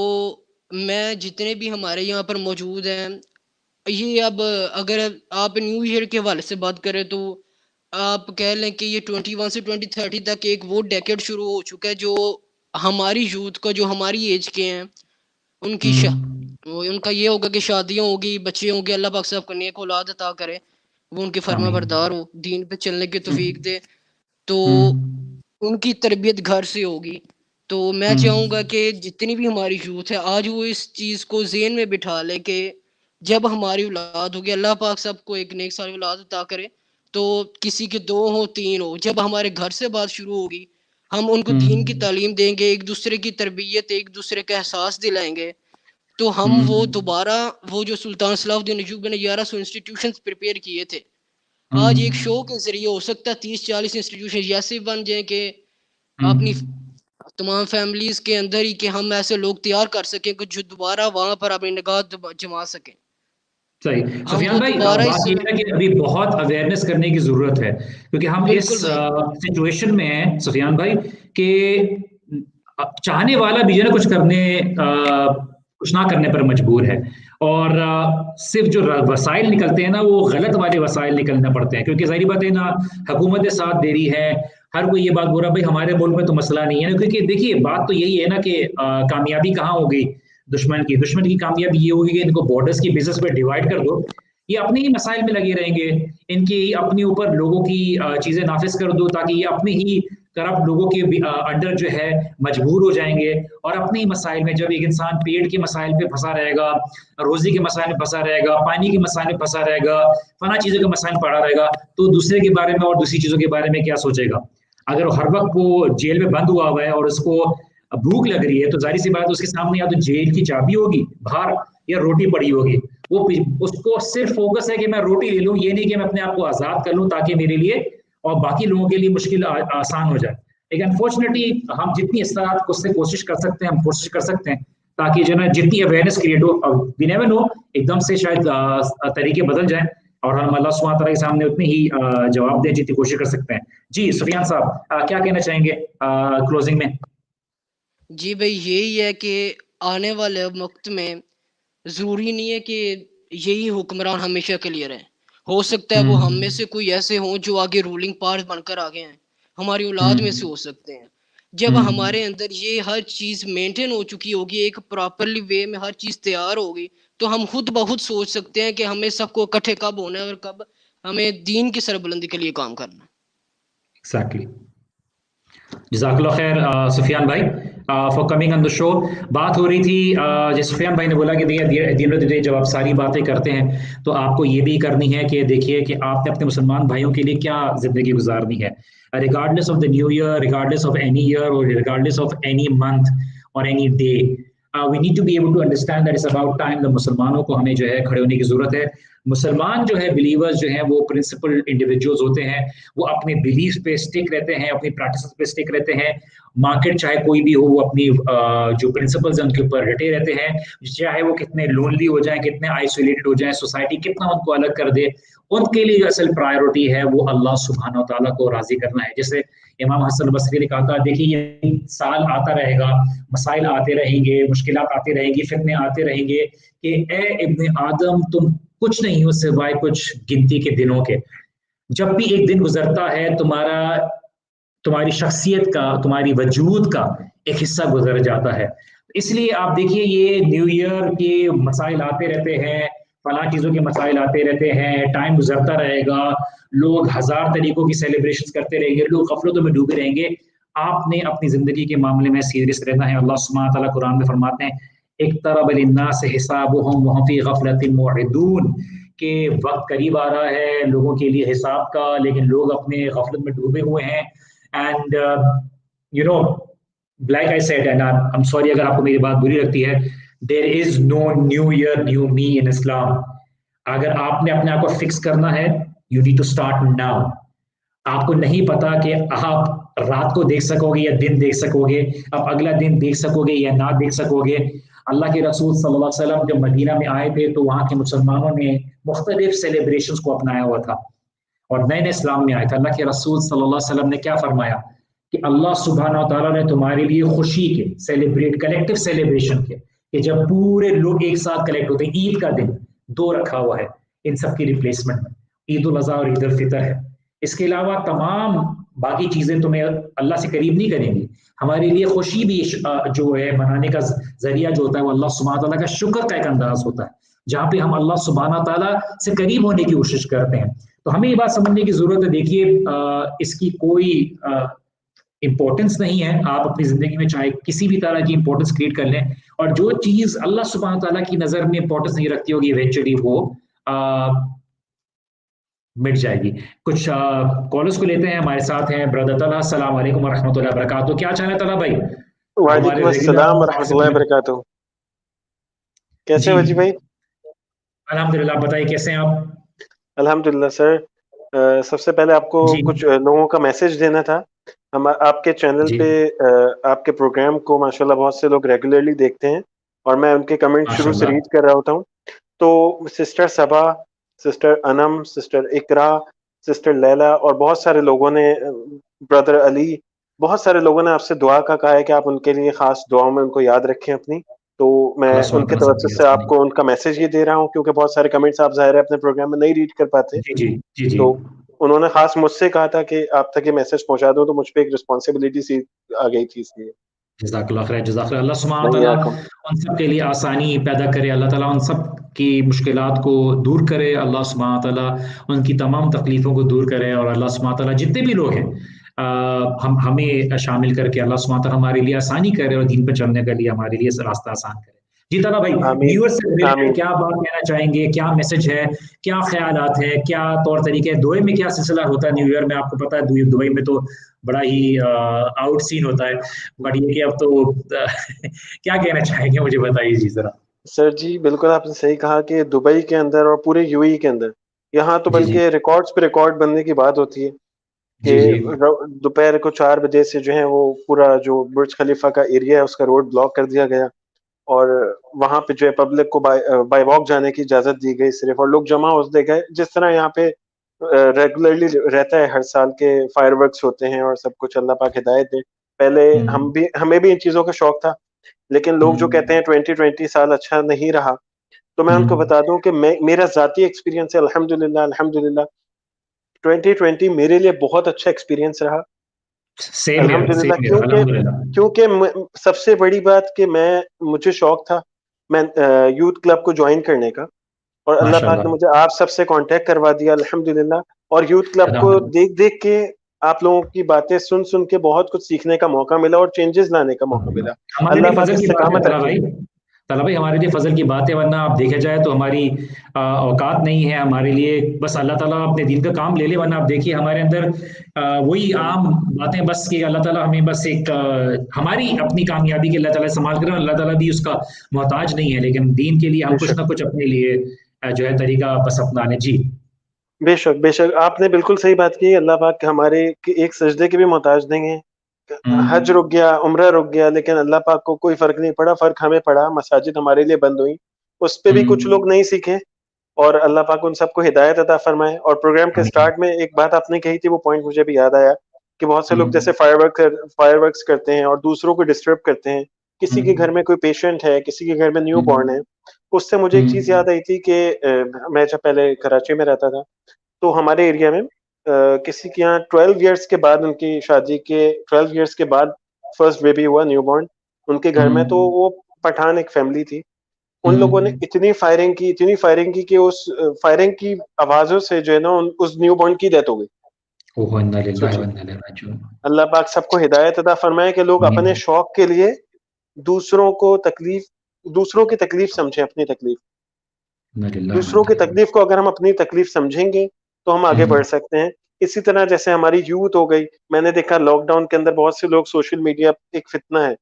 Speaker 3: میں جتنے بھی ہمارے یہاں پر موجود ہیں یہ اب اگر آپ نیو ایئر کے حوالے سے بات کریں تو آپ کہہ لیں کہ یہ 21 سے 2030 تک ایک وہ ڈیکیڈ شروع ہو چکا ہے جو ہماری یوتھ کا جو ہماری ایج کے ہیں ان کا یہ ہوگا کہ شادیاں ہوگی، بچے ہوں گے، اللہ پاک صاحب کو نیک اولاد عطا کرے، وہ ان کے فرما بردار ہو، دین پہ چلنے کی توفیق دے. تو ان کی تربیت گھر سے ہوگی. تو میں چاہوں گا کہ جتنی بھی ہماری یوتھ ہے آج وہ اس چیز کو ذہن میں بٹھا لے کہ جب ہماری اولاد ہوگی، اللہ پاک سب کو ایک نیک سال اولاد عطا کرے، تو کسی کے 2 ہو 3 ہو، جب ہمارے گھر سے بات شروع ہوگی ہم ان کو دین کی تعلیم دیں گے، ایک دوسرے کی تربیت، ایک دوسرے کا احساس دلائیں گے، تو ہم وہ دوبارہ وہ جو سلطان صلاح الدین ایوبی نے 1100 انسٹیٹیوشنز پریپیئر کیے تھے آج ایک شو کے ذریعے ہو سکتا ہے 30-40 انسٹیٹیوشن ایسے بن جائیں کہ اپنی تمام فیملیز کے اندر ہی کہ ہم ایسے لوگ تیار کر سکیں کہ جو دوبارہ وہاں پر اپنی نگاہ جما سکیں.
Speaker 2: صحیح.
Speaker 3: ہم
Speaker 2: سفیان
Speaker 3: وہ
Speaker 2: بھائی
Speaker 3: دوبارہ
Speaker 2: بات یہ ہے کہ ابھی بہت اویئرنیس کرنے کی ضرورت ہے کیونکہ ہم اس
Speaker 3: بالکل بھائی
Speaker 2: سچویشن میں ہیں سفیان بھائی کہ چاہنے والا بھی جو ہے کچھ کرنے کچھ نہ کرنے پر مجبور ہے، اور صرف جو وسائل نکلتے ہیں نا وہ غلط والے وسائل نکلنا پڑتے ہیں کیونکہ ظاہری بات ہے نا حکومت ساتھ دے رہی ہے. ہر کوئی یہ بات بول رہا بھائی ہمارے ملک میں تو مسئلہ نہیں ہے، کیونکہ دیکھیے بات تو یہی ہے نا کہ کامیابی کہاں ہوگی دشمن کی کامیابی یہ ہوگی کہ ان کو بارڈرز کی بیسس پہ ڈیوائڈ کر دو، یہ اپنے ہی مسائل میں لگے رہیں گے، ان کی اپنے اوپر لوگوں کی چیزیں نافذ کر دو تاکہ یہ اپنے ہی کرپٹ لوگوں کے انڈر جو ہے مجبور ہو جائیں گے، اور اپنے ہی مسائل میں جب ایک انسان پیٹ کے مسائل پہ پھنسا رہے گا، روزی کے مسائل میں پھنسا رہے گا، پانی کے مسائل میں پھنسا رہے گا، فلاں چیزوں کے مسائل پڑا رہے گا، تو دوسرے کے بارے میں اور دوسری چیزوں کے بارے میں کیا سوچے گا؟ اگر وہ ہر وقت وہ جیل میں بند ہوا ہے اور اس کو بھوک لگ رہی ہے تو ظاہر سی بات اس کے سامنے یا تو جیل کی چابی ہوگی باہر یا روٹی پڑی ہوگی، وہ اس کو صرف فوکس ہے کہ میں روٹی لے لوں، یہ نہیں کہ میں اپنے آپ کو آزاد کر لوں تاکہ میرے لیے اور باقی لوگوں کے لیے مشکل آسان ہو جائے. لیکن انفارچونیٹلی ہم جتنی اصلاحات کو سے کوشش کر سکتے ہیں ہم کوشش کر سکتے ہیں، ताकि जो है ना जितनी अवेयरनेस क्रिएट हो, वी नेवर नो, एकदम से शायद तरीके बदल जाएं और हम अल्लाह सुब्हानहू तआला के सामने उतनी ही जवाब दें जितनी कोशिश कर सकते हैं। जी सुफियान साहब क्या कहना चाहेंगे क्लोजिंग में?
Speaker 3: जी भाई, यही है कि आने वाले वक्त में ज़रूरी नहीं है कि यही हुक्मरान हमेशा के लिए रहें। हो सकता है वो हम में से कोई ऐसे हों जो आगे रूलिंग पार्ट बनकर आ गए हैं, हमारी औलाद में से हो सकते हैं। जब हमारे अंदर ये हर चीज़ मेंटेन हो चुकी होगी, एक प्रॉपर्ली वे में हर चीज़ तैयार होगी, तो हम खुद ब खुद सोच सकते हैं कि हमें सबको इकट्ठे कब होना है और कब हमें दीन की सरबुलंदी के लिए काम करना है।
Speaker 2: Exactly. जज़ाकल्लाह खैर सुफियान भाई for coming on the show. बात हो रही थी जैसे सुफियान भाई ने बोला कि देखिए जब आप सारी बातें करते हैं तो आपको ये भी करनी है कि देखिए कि आपने अपने मुसलमान भाइयों के लिए क्या ज़िंदगी गुजारनी है, regardless of the new year, regardless of any year और रिगार्डलेस ऑफ एनी मंथ और any day. We need to be able to understand that it's about time the मुसलमानों को हमें जो है खड़े होने की ज़रूरत है। मुसलमान जो है बिलीवर्स जो हैं वो प्रिंसिपल इंडिविजुअल्स होते हैं, वो अपने बिलीफ पे स्टिक रहते हैं, अपनी प्रैक्टिस पे स्टिक रहते हैं। मार्केट चाहे कोई भी हो वो अपनी जो प्रिंसिपल्स हैं उनके ऊपर डटे रहते हैं, चाहे वो कितने लोनली हो जाएं, कितने आइसोलेटेड हो जाएं, सोसाइटी कितना उनको अलग कर दे, उनके लिए असल प्रायोरिटी है वो अल्लाह सुब्हानहू व तआला को राजी करना है। जैसे इमाम हसन बसरी ने कहा था, देखिए ये साल आता रहेगा, मसाइल आते रहेंगे, मुश्किलात आती रहेंगी, फितने आते रहेंगे कि ए इब्ने आदम तुम कुछ नहीं हो सिवाय कुछ गिनती के दिनों के। जब भी एक दिन गुजरता है तुम्हारी शख्सियत का, तुम्हारी वजूद का एक हिस्सा गुजर जाता है। इसलिए आप देखिए ये न्यू ईयर के मसाइल आते रहते हैं, फला चीज़ों के मसाइल आते रहते हैं, टाइम गुजरता रहेगा, लोग हज़ार तरीकों की सेलिब्रेशंस करते रहेंगे, लोग गफलतों में डूबे रहेंगे। आपने अपनी ज़िंदगी के मामले में सीरियस रहना है। अल्लाह सुब्हानहू व तआला कुरान में फरमाते हैं, इक़्तरब लिन्नास हिसाबुहुम वहुम फ़ी गफ़लतिन मुअरिदून, कि वक्त करीब आ रहा है लोगों के लिए हिसाब का, लेकिन लोग अपने गफलत में डूबे हुए हैं। And you know like I said, and I am sorry अगर आपको मेरी बात बुरी लगती है, there is no new year new me in Islam. अगर आपने अपने आप को फिक्स करना है, you need to start now. आपको नहीं पता कि आप रात को देख सकोगे या दिन देख सकोगे, आप अगला दिन देख सकोगे या ना देख सकोगे। अल्लाह के रसूल सल्लल्लाहु अलैहि वसल्लम जब मदीना में आए थे तो वहाँ के मुसलमानों ने मुख्तलिफ सेलिब्रेशंस को अपनाया हुआ था और नए नए इस्लाम में आए थे। अल्लाह के रसूल सल्लल्लाहु अलैहि वसल्लम ने क्या फरमाया कि अल्लाह सुब्हानहू व तआला ने तुम्हारे लिए खुशी के सेलिब्रेट कलेक्टिव सेलिब्रेशन के, कि जब पूरे लोग एक साथ कलेक्ट होते हैं, ईद का दिन 2 रखा हुआ है इन सब की रिप्लेसमेंट में, ईद उल अज़हा और ईद उल फितर है। इसके अलावा तमाम बाकी चीज़ें तुम्हें अल्लाह से करीब नहीं करेंगी। हमारे लिए खुशी भी जो है मनाने का जरिया जो होता है वो अल्लाह सुब्हानहू व तआला का शुक्र का एक अंदाज होता है, जहाँ पे हम अल्लाह सुब्हानहू व तआला से करीब होने की कोशिश करते हैं। तो हमें ये बात समझने की जरूरत है। देखिए इसकी कोई इंपॉर्टेंस नहीं है, आप अपनी जिंदगी में चाहे किसी भी तरह की इंपॉर्टेंस क्रिएट कर लें, और जो चीज़ अल्लाह सुब्हानहू व तआला की नज़र में इंपॉर्टेंस नहीं रखती होगी इवेंचुअली वो मिट जाएगी। कुछ कॉलर्स को लेते हैं। हमारे साथ हैं ब्रदर तलहा। अस्सलाम वालेकुम व रहमतुल्लाहि व बरकातहू। क्या चाह रहे हैं तलहा भाई?
Speaker 4: वालेकुम अस्सलाम व रहमतुल्लाहि व बरकातहू। कैसे हो जी भाई?
Speaker 2: अल्हम्दुलिल्लाह, बताइए कैसे हैं आप?
Speaker 4: अल्हम्दुलिल्लाह सर। सबसे पहले आपको कुछ लोगों का मैसेज देना था। हम आपके चैनल पे आपके प्रोग्राम को माशाल्लाह बहुत से लोग रेगुलरली देखते हैं और मैं उनके कमेंट शुरू से रीड कर रहा होता हूँ। तो सिस्टर सबा, सिस्टर अनम, सिस्टर इकरा, सिस्टर लैला और बहुत सारे लोगों ने, ब्रदर अली, बहुत सारे लोगों ने आपसे दुआ का कहा है कि आप उनके लिए खास दुआओं में उनको याद रखें अपनी। तो मैं उनके तरफ से आपको उनका मैसेज ये दे रहा हूँ, क्योंकि बहुत सारे कमेंट्स आप ज़ाहिर है अपने प्रोग्राम में नहीं रीड कर पाते।
Speaker 2: जी।
Speaker 4: तो उन्होंने खास मुझसे कहा था कि आप तक ये मैसेज पहुंचा दूं, तो मुझ पे एक रिस्पॉन्सिबिलिटी सी आ गई थी इसलिए।
Speaker 2: जज़ाकल्लाह खैर, जज़ाकल्लाह। अल्लाह सुब्हानहू व तआला उन सब के लिए आसानी पैदा करे, अल्लाह ताला उन सब की मुश्किलात को दूर करे, अल्लाह सुब्हानहू व तआला उनकी तमाम तकलीफ़ों को दूर करे, और अल्लाह सुब्हानहू व तआला जितने भी लोग हैं हमें शामिल करके अल्लाह सुब्हानहू व तआला हमारे लिए आसानी करे और दीन पर चलने के लिए हमारे लिए रास्ता आसान करे। जी तलहा भाई, व्यूअर्स से रिलेटेड क्या बात कहना चाहेंगे, क्या मैसेज है, क्या ख्यालात है, क्या तौर तरीके, दुबई में क्या सिलसिला होता है न्यू ईयर में? आपको पता है दुबई में तो बड़ा ही आउट सीन होता है, बट ये कि अब तो क्या कहना चाहेंगे, मुझे बताइए जी जरा।
Speaker 4: सर जी बिल्कुल आपने सही कहा कि दुबई के अंदर और पूरे यूएई के अंदर यहाँ तो बल्कि रिकॉर्ड्स पे रिकॉर्ड बनने की बात होती है कि दोपहर को 4 बजे से जो है वो पूरा जो बुर्ज खलीफा का एरिया है उसका रोड ब्लॉक कर दिया गया। اور وہاں پہ جو ہے پبلک کو بائی واک جانے کی اجازت دی گئی صرف, اور لوگ جمع ہوتے گئے جس طرح یہاں پہ ریگولرلی رہتا ہے, ہر سال کے فائر ورکس ہوتے ہیں اور سب کچھ. اللہ پاک ہدایت دے. پہلے ہمیں بھی ان چیزوں کا شوق تھا, لیکن لوگ جو کہتے ہیں 2020 سال اچھا نہیں رہا, تو میں ان کو بتا دوں کہ میرا ذاتی ایکسپیرینس ہے الحمدللہ 2020 میرے لیے بہت اچھا ایکسپیرینس رہا الحمدللہ. کیونکہ سب سے بڑی بات کہ مجھے شوق تھا میں یوتھ کلب کو جوائن کرنے کا, اور اللہ پاک نے مجھے آپ سب سے کانٹیکٹ کروا دیا الحمدللہ. اور یوتھ کلب کو دیکھ کے, آپ لوگوں کی باتیں سن کے بہت کچھ سیکھنے کا موقع ملا اور چینجز لانے کا موقع ملا. اللہ پاک استقامت رکھے.
Speaker 2: طلبہ بھائی ہمارے لیے فضل کی بات ہے, ورنہ آپ دیکھا جائے تو ہماری اوقات نہیں ہے ہمارے لیے, بس اللہ تعالیٰ اپنے دین کا کام لے لے. ورنہ آپ دیکھیے ہمارے اندر وہی عام باتیں بس کہ اللہ تعالیٰ ہمیں بس ایک ہماری اپنی کامیابی کے اللہ تعالیٰ استعمال کرے, اللہ تعالیٰ بھی اس کا محتاج نہیں ہے, لیکن دین کے لیے ہم کچھ نہ کچھ اپنے لیے جو ہے طریقہ بس اپنانے. جی
Speaker 4: بے شک آپ نے بالکل صحیح بات کی. اللہ پاک ہمارے ایک سجدے کے بھی محتاج نہیں ہے. حج رک گیا, عمرہ رک گیا, لیکن اللہ پاک کو کوئی فرق نہیں پڑا. فرق ہمیں پڑا, مساجد ہمارے لیے بند ہوئی, اس پہ بھی کچھ لوگ نہیں سیکھے, اور اللہ پاک ان سب کو ہدایت عطا فرمائے. اور پروگرام کے سٹارٹ میں ایک بات آپ نے کہی تھی, وہ پوائنٹ مجھے بھی یاد آیا کہ بہت سے لوگ جیسے فائر ورکس کرتے ہیں اور دوسروں کو ڈسٹرب کرتے ہیں. کسی کے گھر میں کوئی پیشنٹ ہے, کسی کے گھر میں نیو بورن ہے, اس سے مجھے ایک چیز یاد آئی تھی کہ میں جب پہلے کراچی میں رہتا تھا, تو ہمارے ایریا میں کسی کے یہاں 12 ایئرس کے بعد, ان کی شادی کے 12 ایئرس کے بعد فرسٹ بیبی ہوا, نیو بورن ان کے گھر میں. تو وہ پٹھان ایک فیملی تھی, ان لوگوں نے اتنی فائرنگ کی کہ اس فائرنگ کی آوازوں سے جو ہے نا اس نیو بورن کی ڈیتھ ہو گئی. اللہ پاک سب کو ہدایت عطا فرمائے کہ لوگ اپنے شوق کے لیے دوسروں کی تکلیف سمجھیں, اپنی تکلیف. دوسروں کی تکلیف کو اگر ہم اپنی تکلیف سمجھیں گے تو ہم آگے بڑھ سکتے ہیں. اسی طرح جیسے ہماری یوتھ ہو گئی, میں نے دیکھا لاک ڈاؤن کے اندر بہت سے لوگ, سوشل میڈیا ایک فتنہ ہے,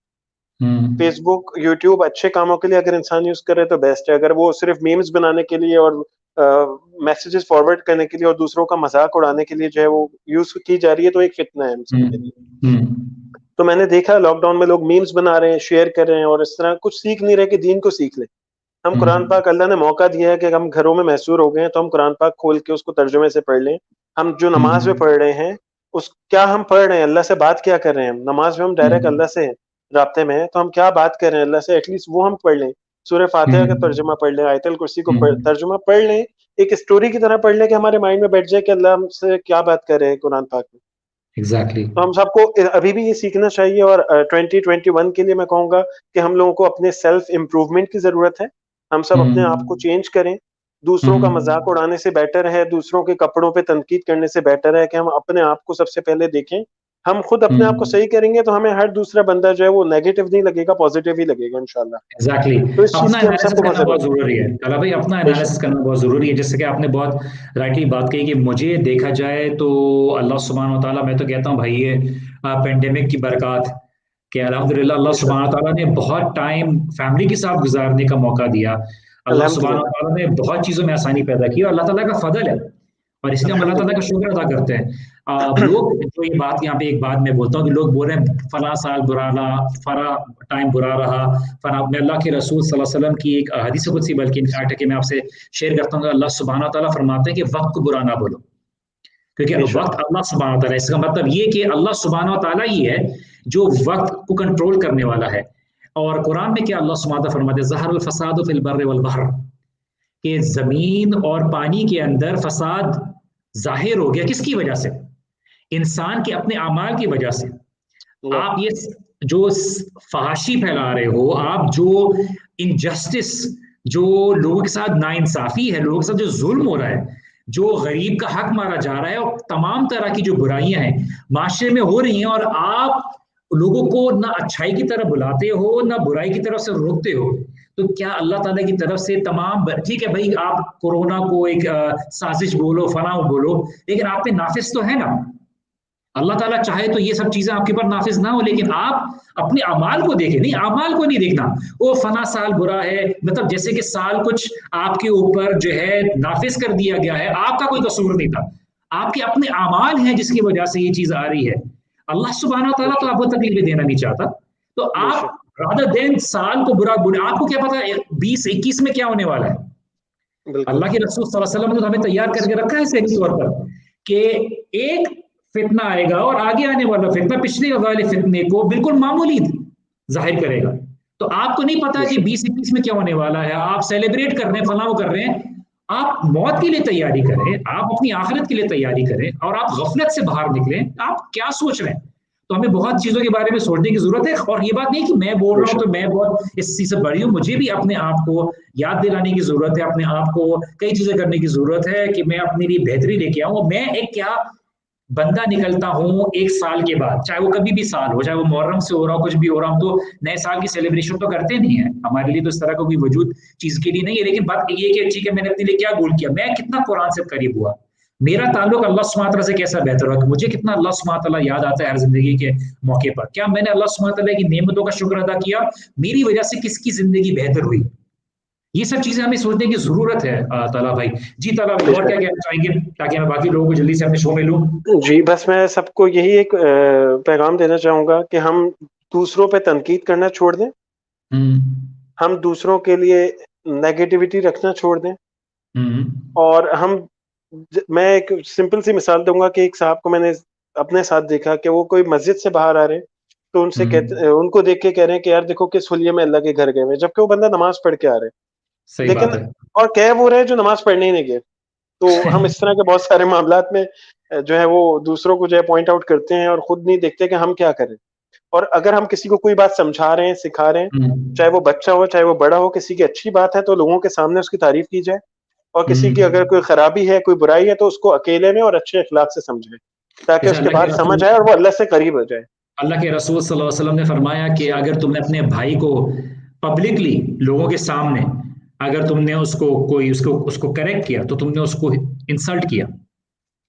Speaker 4: فیس بک یوٹیوب اچھے کاموں کے لیے اگر انسان یوز کرے تو بیسٹ ہے. اگر وہ صرف میمز بنانے کے لیے اور میسیجز فارورڈ کرنے کے لیے اور دوسروں کا مذاق اڑانے کے لیے جو ہے وہ یوز کی جا رہی ہے, تو ایک فتنہ ہے ہم سب کے لیے. تو میں نے دیکھا لاک ڈاؤن میں لوگ میمز بنا رہے ہیں, شیئر کر رہے ہیں, اور اس طرح کچھ سیکھ نہیں رہے کہ دین کو سیکھ لیں. ہم قرآن پاک, اللہ نے موقع دیا ہے کہ ہم گھروں میں محصور ہو گئے ہیں, تو ہم قرآن پاک کھول کے اس کو ترجمے سے پڑھ لیں. ہم جو نماز میں پڑھ رہے ہیں, کیا ہم پڑھ رہے ہیں, اللہ سے بات کیا کر رہے ہیں. نماز میں ہم ڈائریکٹ اللہ سے رابطے میں ہیں, تو ہم کیا بات کر رہے ہیں اللہ سے, ایٹ لیسٹ وہ ہم پڑھ لیں. سورہ فاتحہ کا ترجمہ پڑھ لیں, آیت الکرسی کو ترجمہ پڑھ لیں, ایک اسٹوری کی طرح پڑھ لیں کہ ہمارے مائنڈ میں بیٹھ جائے کہ اللہ ہم سے کیا بات کر رہے ہیں قرآن پاک میں. تو ہم سب کو ابھی بھی یہ سیکھنا چاہیے. اور 2021 کے لیے میں کہوں گا کہ ہم لوگوں کو اپنے سیلف امپروومنٹ کی ضرورت ہے. ہم سب اپنے آپ کو چینج کریں. دوسروں کا مذاق اڑانے سے بیٹر ہے, دوسروں کے کپڑوں پہ تنقید کرنے سے بیٹر ہے کہ ہم اپنے آپ کو سب سے پہلے دیکھیں. ہم خود اپنے آپ کو صحیح کریں گے تو ہمیں ہر دوسرا بندہ جو ہے وہ نیگیٹو نہیں لگے گا, پازیٹیو ہی لگے گا انشاءاللہ. تو اس چیز کی ہم سب کو
Speaker 2: کرنا بہت ضروری ہے. طلبہ بھائی اپنا انالیسس کرنا بہت ضروری ہے. جیسے کہ آپ نے بہت رائٹلی بات کہی کہ مجھے دیکھا جائے تو اللہ سبحانہ و تعالیٰ, میں تو کہتا ہوں بھائی یہ پینڈیمک کی برکات کہ الحمدللہ اللہ سبحانہ و تعالیٰ نے بہت ٹائم فیملی کے ساتھ گزارنے کا موقع دیا. اللہ سبحانہ و تعالیٰ نے بہت چیزوں میں آسانی پیدا کی, اور اللہ تعالیٰ کا فضل ہے, اور اس لیے ہم اللہ تعالیٰ کا شکر ادا کرتے ہیں. لوگ جو یہ بات یہاں پہ ایک بات میں بولتا ہوں کہ لوگ بول رہے ہیں فلاں سال برا رہا, فلاں ٹائم برا رہا, فلاں. میں اللہ کے رسول صلی اللہ علیہ وسلم کی ایک حدیث قدسی بلکہ انفیکٹ کہ میں آپ سے شیئر کرتا ہوں کہ اللہ سبحانہ تعالیٰ فرماتے ہیں کہ وقت کو برا نہ بولو, کیونکہ وقت اللہ سبحانہ تعالیٰ, اس کا مطلب یہ کہ اللہ سبحانہ تعالیٰ ہی ہے جو وقت کو کنٹرول کرنے والا ہے. اور قرآن میں کیا اللہ سبحانہ تعالیٰ فرماتے ہیں, ظہر الفساد فی البر والبحر, کہ زمین اور پانی کے اندر فساد ظاہر ہو گیا. کس کی وجہ سے؟ انسان کے اپنے اعمال کی وجہ سے. آپ یہ جو فحاشی پھیلا رہے ہو, آپ جو انجسٹس, جو لوگوں کے ساتھ ناانصافی ہے, لوگوں کے ساتھ جو ظلم ہو رہا ہے, جو غریب کا حق مارا جا رہا ہے, اور تمام طرح کی جو برائیاں ہیں معاشرے میں ہو رہی ہیں, اور آپ لوگوں کو نہ اچھائی کی طرف بلاتے ہو نہ برائی کی طرف سے روکتے ہو. تو کیا اللہ تعالیٰ کی طرف سے تمام, ٹھیک ہے بھائی آپ کورونا کو ایک سازش بولو, فلاں بولو, لیکن آپ پہ نافذ تو ہے نا. اللہ تعالیٰ چاہے تو یہ سب چیزیں آپ کے اوپر نافذ نہ ہو, لیکن آپ اپنے اعمال کو دیکھیں. نہیں, اعمال کو نہیں دیکھنا, وہ فلاں سال برا ہے, مطلب جیسے کہ سال کچھ آپ کے اوپر جو ہے نافذ کر دیا گیا ہے, آپ کا کوئی قصور نہیں تھا, آپ کے اپنے اعمال ہیں جس کی وجہ سے یہ چیز آ رہی ہے. اللہ سبحانہ تعالیٰ تو آپ کو تکلیفیں دینا نہیں چاہتا, تو آپ rather than साल को बुरा, आपको क्या पता 20-21 में क्या होने वाला है? अल्लाह के रसूल सल्लल्लाहु अलैहि वसल्लम ने हमें तैयार करके रखा है सही तौर पर कि एक फितना आएगा और आगे आने वाला फितना पिछले वाले फितने को बिल्कुल मामूली जाहिर करेगा। तो आपको नहीं पता कि 20-21 में क्या होने वाला है, आप सेलिब्रेट कर रहे हैं, फलां कर रहे हैं, आप मौत के लिए तैयारी करें, आप अपनी आखिरत के लिए तैयारी करें और आप गफलत से बाहर निकलें। आप क्या सोच रहे हैं? तो हमें बहुत चीजों के बारे में सोचने की जरूरत है। और ये बात नहीं कि मैं बोल रहा हूं तो मैं बहुत इस चीज से बड़ी हूं, मुझे भी अपने आप को याद दिलाने की जरूरत है, अपने आप को कई चीजें करने की जरूरत है कि मैं अपने लिए बेहतरी लेके आऊं। मैं एक क्या बंदा निकलता हूं एक साल के बाद, चाहे वो कभी भी साल हो, चाहे वो मुहर्रम से हो रहा हो, कुछ भी हो रहा हो, तो नए साल की सेलिब्रेशन तो करते नहीं है, हमारे लिए तो इस तरह का कोई वजूद चीज के लिए नहीं है। लेकिन बात ये कि ठीक है, मैंने अपने लिए क्या गोल किया, मैं कितना कुरान से करीब हुआ, मेरा ताल्लुक अल्लाह सुब्हानहू तआला से कैसा बेहतर हुआ, मुझे कितना अल्लाह सुब्हानहू तआला याद आता है हर जिंदगी के मौके पर, क्या मैंने अल्लाह सुब्हानहू तआला की नेमतों का शुक्र अदा किया, मेरी वजह से किसकी जिंदगी बेहतर हुई। ये सब चीजें हमें सोचने की जरूरत है। ताला भाई जी, ताला भाई और क्या कहना चाहेंगे ताकि मैं बाकी लोगों को जल्दी से अपने शो में लूं?
Speaker 4: जी बस मैं सबको यही एक पैगाम देना चाहूंगा कि हम दूसरों पे तनकीद करना छोड़ दें, हम दूसरों के लिए नेगेटिविटी रखना छोड़ दें, और मैं एक सिंपल सी मिसाल दूंगा कि एक साहब को मैंने अपने साथ देखा कि वो कोई मस्जिद से बाहर आ रहे हैं, तो उनको देख के कह रहे हैं कि यार देखो किस हुलिये में अल्लाह के घर गए हुए, जबकि वो बंदा नमाज पढ़ के आ रहे हैं, लेकिन और कह वो रहे जो नमाज पढ़ने ही नहीं गए। तो हम इस तरह के बहुत सारे मामलात में जो है वो दूसरों को जो है पॉइंट आउट करते हैं और खुद नहीं देखते कि हम क्या करें। और अगर हम किसी को कोई बात समझा रहे हैं, सिखा रहे हैं, चाहे वो बच्चा हो चाहे वो बड़ा हो, किसी की अच्छी बात है तो लोगों के सामने उसकी तारीफ की जाए, और किसी की अगर कोई खराबी है, कोई बुराई है, तो उसको अकेले में और अच्छे अखलाक से समझे, ताकि उसके बाद समझ आए और वो अल्लाह से करीब हो जाए।
Speaker 2: अल्लाह के रसूल सल्लल्लाहु अलैहि वसल्लम ने फरमाया कि अगर तुमने अपने भाई को पब्लिकली लोगों के सामने अगर तुमने उसको करेक्ट किया तो तुमने उसको इंसल्ट किया,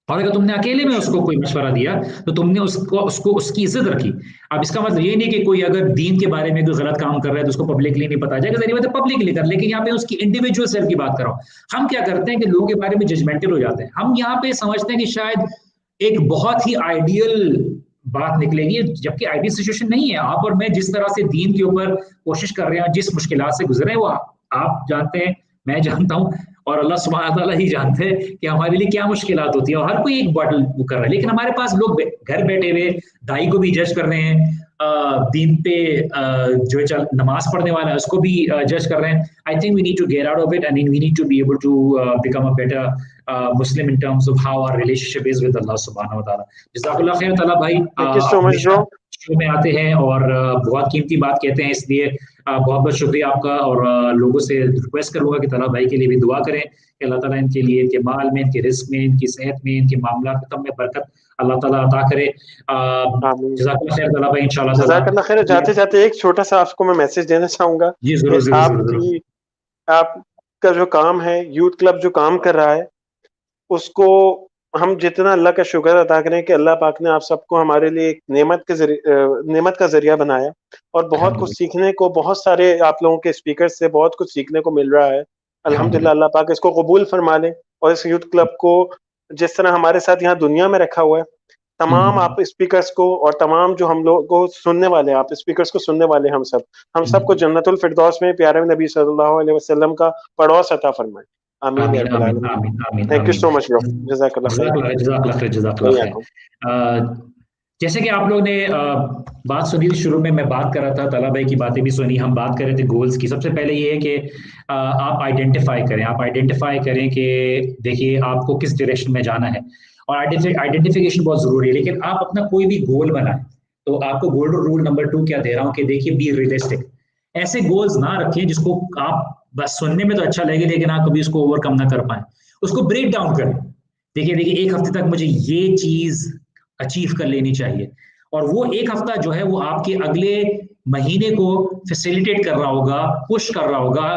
Speaker 2: और अगर तुमने अकेले में उसको कोई मशवरा दिया तो तुमने उसकी इज्जत रखी। अब इसका मतलब ये नहीं कि कोई अगर दीन के बारे में कोई गलत काम कर रहा है तो उसको पब्लिकली नहीं पता जाएगा, जरिए बात पब्लिकली कर, लेकिन यहाँ पे उसकी इंडिविजुअल सेल्फ की बात कर रहा हूं। हम क्या करते हैं कि लोगों के बारे में जजमेंटल हो जाते हैं, हम यहाँ पे समझते हैं कि शायद एक बहुत ही आइडियल बात निकलेगी, जबकि आइडियल सिचुएशन नहीं है। आप और मैं जिस तरह से दीन के ऊपर कोशिश कर रहे हैं, जिस मुश्किलात से गुजरे हैं, वो आप जानते हैं, मैं जानता हूं, और अल्लाह सुब्हानहू तआला ही जानते हैं कि हमारे लिए क्या मुश्किलात होती है, और हर कोई एक बॉटल कर रहा है। लेकिन हमारे पास लोग घर बैठे हुए दाई को भी जज कर रहे हैं, दीन पे जो है नमाज पढ़ने वाला है उसको भी जज कर रहे हैं। I think we need to get out of it and we need to be able to become a better Muslim in terms of how our relationship is with Allah सुब्हानहू तआला। जज़ाकल्लाह खैर ताला भाई, शो में आते हैं और बहुत कीमती बात कहते हैं, इसलिए बहुत बहुत शुक्रिया आपका। और लोगों से रिक्वेस्ट करूंगा कि ताला भाई के लिए भी दुआ करें कि अल्लाह ताला इनके लिए, इनके माल में, इनके रिस्क में, इनकी सेहत में, इनके मामला में बरकत अल्लाह ताला अता करे। जज़ाकल्लाह खैर ताला भाई, इंशाल्लाह
Speaker 4: जज़ाकल्लाह खैर। जाते जाते एक छोटा सा आपको मैं मैसेज देना चाहूंगा।
Speaker 2: जी जरूर।
Speaker 4: आपका जो काम है, यूथ क्लब जो काम कर रहा है, उसको हम जितना अल्लाह का शुक्र अदा करें कि अल्लाह पाक ने आप सबको हमारे लिए एक नेमत का जरिया बनाया, और बहुत कुछ सीखने को, बहुत सारे आप लोगों के स्पीकर से बहुत कुछ सीखने को मिल रहा है। अल्हम्दुलिल्लाह, अल्लाह पाक इसको कबूल फरमा ले, और इस यूथ क्लब को जिस तरह हमारे साथ यहाँ दुनिया में रखा हुआ है, तमाम आप स्पीकर्स को और तमाम जो हम लोग को सुनने वाले, आप स्पीकर्स को सुनने वाले हम सबको जन्नतुल फिरदौस में प्यारे नबी सल्लल्लाहु अलैहि वसल्लम का पड़ोस अता फरमाए। आमीन या रब्बल आमीन। Thank you so much bro, जज़ाकल्लाह खैर।
Speaker 2: जैसे कि आप लोग ने बात सुनी थी, शुरू में मैं बात कर रहा था, ताला भाई की बातें भी सुनी, हम बात कर रहे थे गोल्स की। सबसे पहले ये है कि आप आइडेंटिफाई करें कि देखिए आपको किस डायरेक्शन में जाना है, और आइडेंटिफिकेशन बहुत जरूरी है। लेकिन आप अपना कोई भी गोल बनाएं तो आपको गोल्डन रूल नंबर 2 क्या दे रहा हूं कि देखिए बी रियलिस्टिक। ऐसे गोल्स ना रखें जिसको आप बस सुनने में तो अच्छा लगे लेकिन आप कभी उसको ओवरकम ना कर पाए, उसको ब्रेक डाउन करें। देखिए एक हफ्ते तक मुझे ये चीज अचीव कर लेनी चाहिए, और वो एक हफ्ता जो है वो आपके अगले महीने को फैसिलिटेट कर रहा होगा, पुश कर रहा होगा,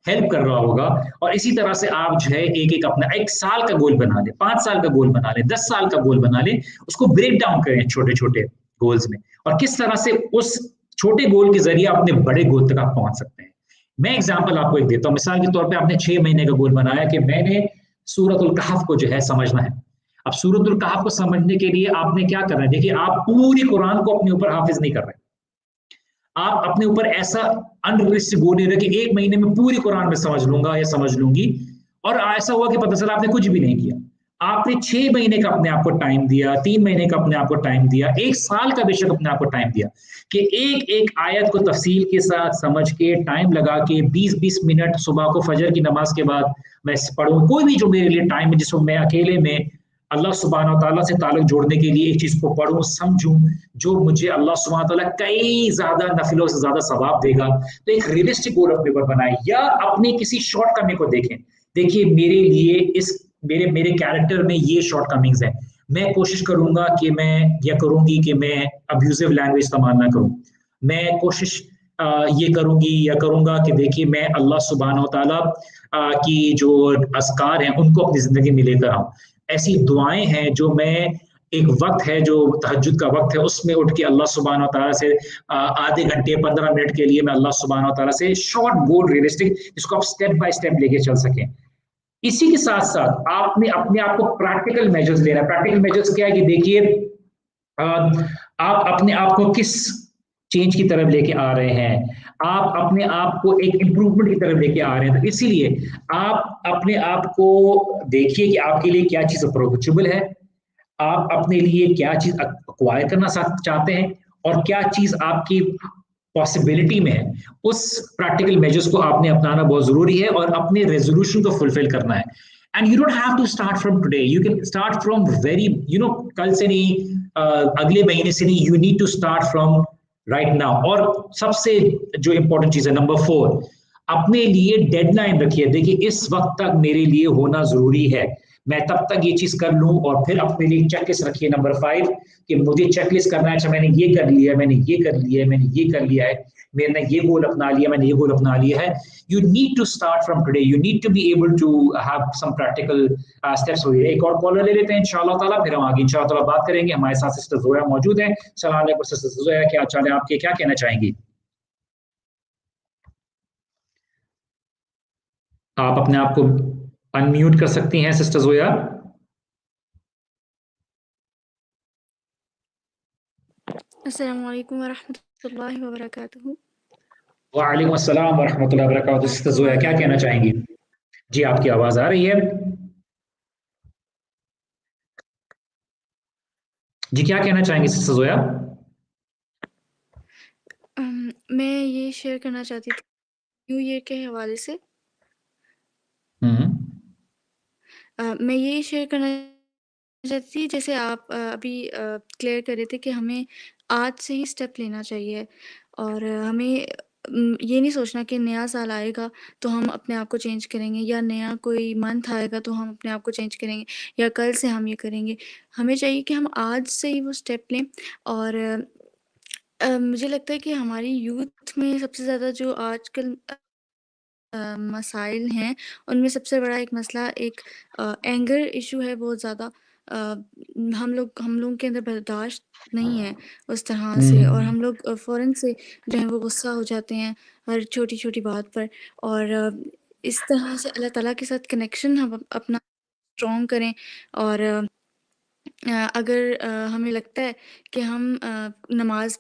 Speaker 2: हेल्प कर रहा होगा। और इसी तरह से आप जो है एक अपना 1 साल का गोल बना ले, 5 साल का गोल बना ले, 10 साल का गोल बना ले, उसको ब्रेक डाउन करें छोटे छोटे गोल्स में, और किस तरह से उस छोटे गोल के जरिए अपने बड़े गोल तक आप पहुंच सकते हैं। मैं एग्जांपल आपको एक देता हूं। मिसाल के तौर पे आपने 6 महीने का गोल बनाया कि मैंने सूरतुल कहफ को जो है समझना है। अब सूरतुल कहफ को समझने के लिए आपने क्या करना है, देखिए आप पूरी कुरान को अपने ऊपर हाफिज नहीं कर रहे, आप अपने ऊपर ऐसा अनरियलिस्टिक गोल नहीं रखे कि 1 महीने में पूरी कुरान में समझ लूंगा या समझ लूंगी, और ऐसा हुआ कि पता चला आपने कुछ भी नहीं किया। आपने 6 महीने का अपने आप को टाइम दिया, 3 महीने का अपने आप को टाइम दिया, 1 साल का बेशक अपने आप को टाइम दिया कि एक एक आयत को तफसील के साथ समझ के, टाइम लगा के 20-20 मिनट सुबह को फजर की नमाज के बाद मैं पढ़ूं, कोई भी जो मेरे लिए टाइम है जिसको मैं अकेले में अल्लाह सुब्हानहू तआला से ताल्लुक जोड़ने के लिए एक चीज को पढ़ूं, समझूं, जो मुझे अल्लाह सुब्हानहू तआला कई ज्यादा नफिलों से ज्यादा सवाब देगा। तो एक रियलिस्टिक गोल अपने ऊपर बनाए, या अपने किसी शॉर्ट कमी को देखें। देखिए मेरे लिए इस मेरे मेरे कैरेक्टर में ये शॉर्ट कमिंग्स है, मैं कोशिश करूंगा कि मैं या करूंगी कि मैं अब्यूजिव लैंग्वेज इस्तेमाल ना करूं। मैं कोशिश ये करूंगी या करूंगा कि देखिए मैं अल्लाह सुब्हानहू तआला की जो अस्कार हैं उनको अपनी जिंदगी में लेकर आऊं। ऐसी दुआएं हैं जो मैं, एक वक्त है जो तहज्जुद का वक्त है, उसमें उठ के अल्लाह सुब्हानहू तआला से आधे घंटे 15 मिनट के लिए मैं अल्लाह सुब्हानहू तआला से शॉर्ट गोल रियलिस्टिक, जिसको आप स्टेप बाय स्टेप लेके चल सकें। इसी के साथ साथ आपने अपने आप को प्रैक्टिकल मेजर्स लेना है। प्रैक्टिकल मेजर्स क्या है कि देखिए आप अपने आप को किस चेंज की तरफ लेके आ रहे हैं, आप अपने आप को एक इंप्रूवमेंट की तरफ लेके आ रहे हैं। तो इसीलिए आप अपने आप को देखिए कि आपके लिए क्या चीज अप्रोचेबल है, आप अपने लिए क्या चीज एक्वायर करना चाहते हैं, और क्या चीज आपकी पॉसिबिलिटी में है। उस प्रैक्टिकल मेजर्स को आपने अपनाना बहुत जरूरी है और अपने रेजोल्यूशन को फुलफिल करना है। And you don't have to start from today, you can start from very कल से नहीं, अगले महीने से नहीं, you need to start from right now. और सबसे जो इंपॉर्टेंट चीज है नंबर 4, अपने लिए डेडलाइन रखिए। देखिए इस वक्त तक मेरे लिए होना जरूरी है, मैं तब तक ये चीज कर लूं, और फिर अपने लिए चेकलिस्ट रखिए नंबर 5 कि मुझे चेकलिस्ट करना है। अच्छा मैंने ये कर लिया है, मैंने ये कर लिया है, मैंने ये कर लिया है, मैंने ये गोल अपना लिया, मैंने ये गोल अपना लिया है। You need to start from today, you need to be able to have some practical steps. हो एक और कॉलर ले लेते हैं इंशाल्लाह ताला, फिर हम आगे इंशाल्लाह ताला बात करेंगे। हमारे साथ सिस्टर जोया मौजूद है। अस्सलाम वालेकुम सिस्टर जोया, क्या हाल है आपके, क्या कहना चाहेंगी? आप अपने आप को अनम्यूट कर सकती हैं सिस्टर जोया।
Speaker 5: अस्सलामु अलैकुम वरहमतुल्लाहि वबरकातुहू।
Speaker 2: वालेकुम अस्सलाम वरहमतुल्लाहि वबरकातुहू। सिस्टर जोया क्या कहना चाहेंगी? जी आपकी आवाज आ रही है जी, क्या कहना चाहेंगी सिस्टर जोया?
Speaker 5: मैं ये शेयर करना चाहती थी न्यू ईयर के हवाले से। मैं ये शेयर करना चाहती थी, जैसे आप अभी क्लियर कर रहे थे कि हमें आज से ही स्टेप लेना चाहिए, और हमें ये नहीं सोचना कि नया साल आएगा तो हम अपने आप को चेंज करेंगे, या नया कोई मंथ आएगा तो हम अपने आप को चेंज करेंगे, या कल से हम ये करेंगे। हमें चाहिए कि हम आज से ही वो स्टेप लें। और मुझे लगता है कि हमारी यूथ में सबसे ज़्यादा जो आजकल मसाइल हैं, उनमें सबसे बड़ा एक मसला एक एंगर इशू है बहुत ज़्यादा। हम लोगों के अंदर बर्दाश्त नहीं है उस तरह से, और हम लोग फ़ौरन से जो है वो गुस्सा हो जाते हैं हर छोटी-छोटी बात पर। और इस तरह से अल्लाह ताला के साथ कनेक्शन हम अपना स्ट्रॉन्ग करें। और अगर हमें लगता है कि हम नमाज़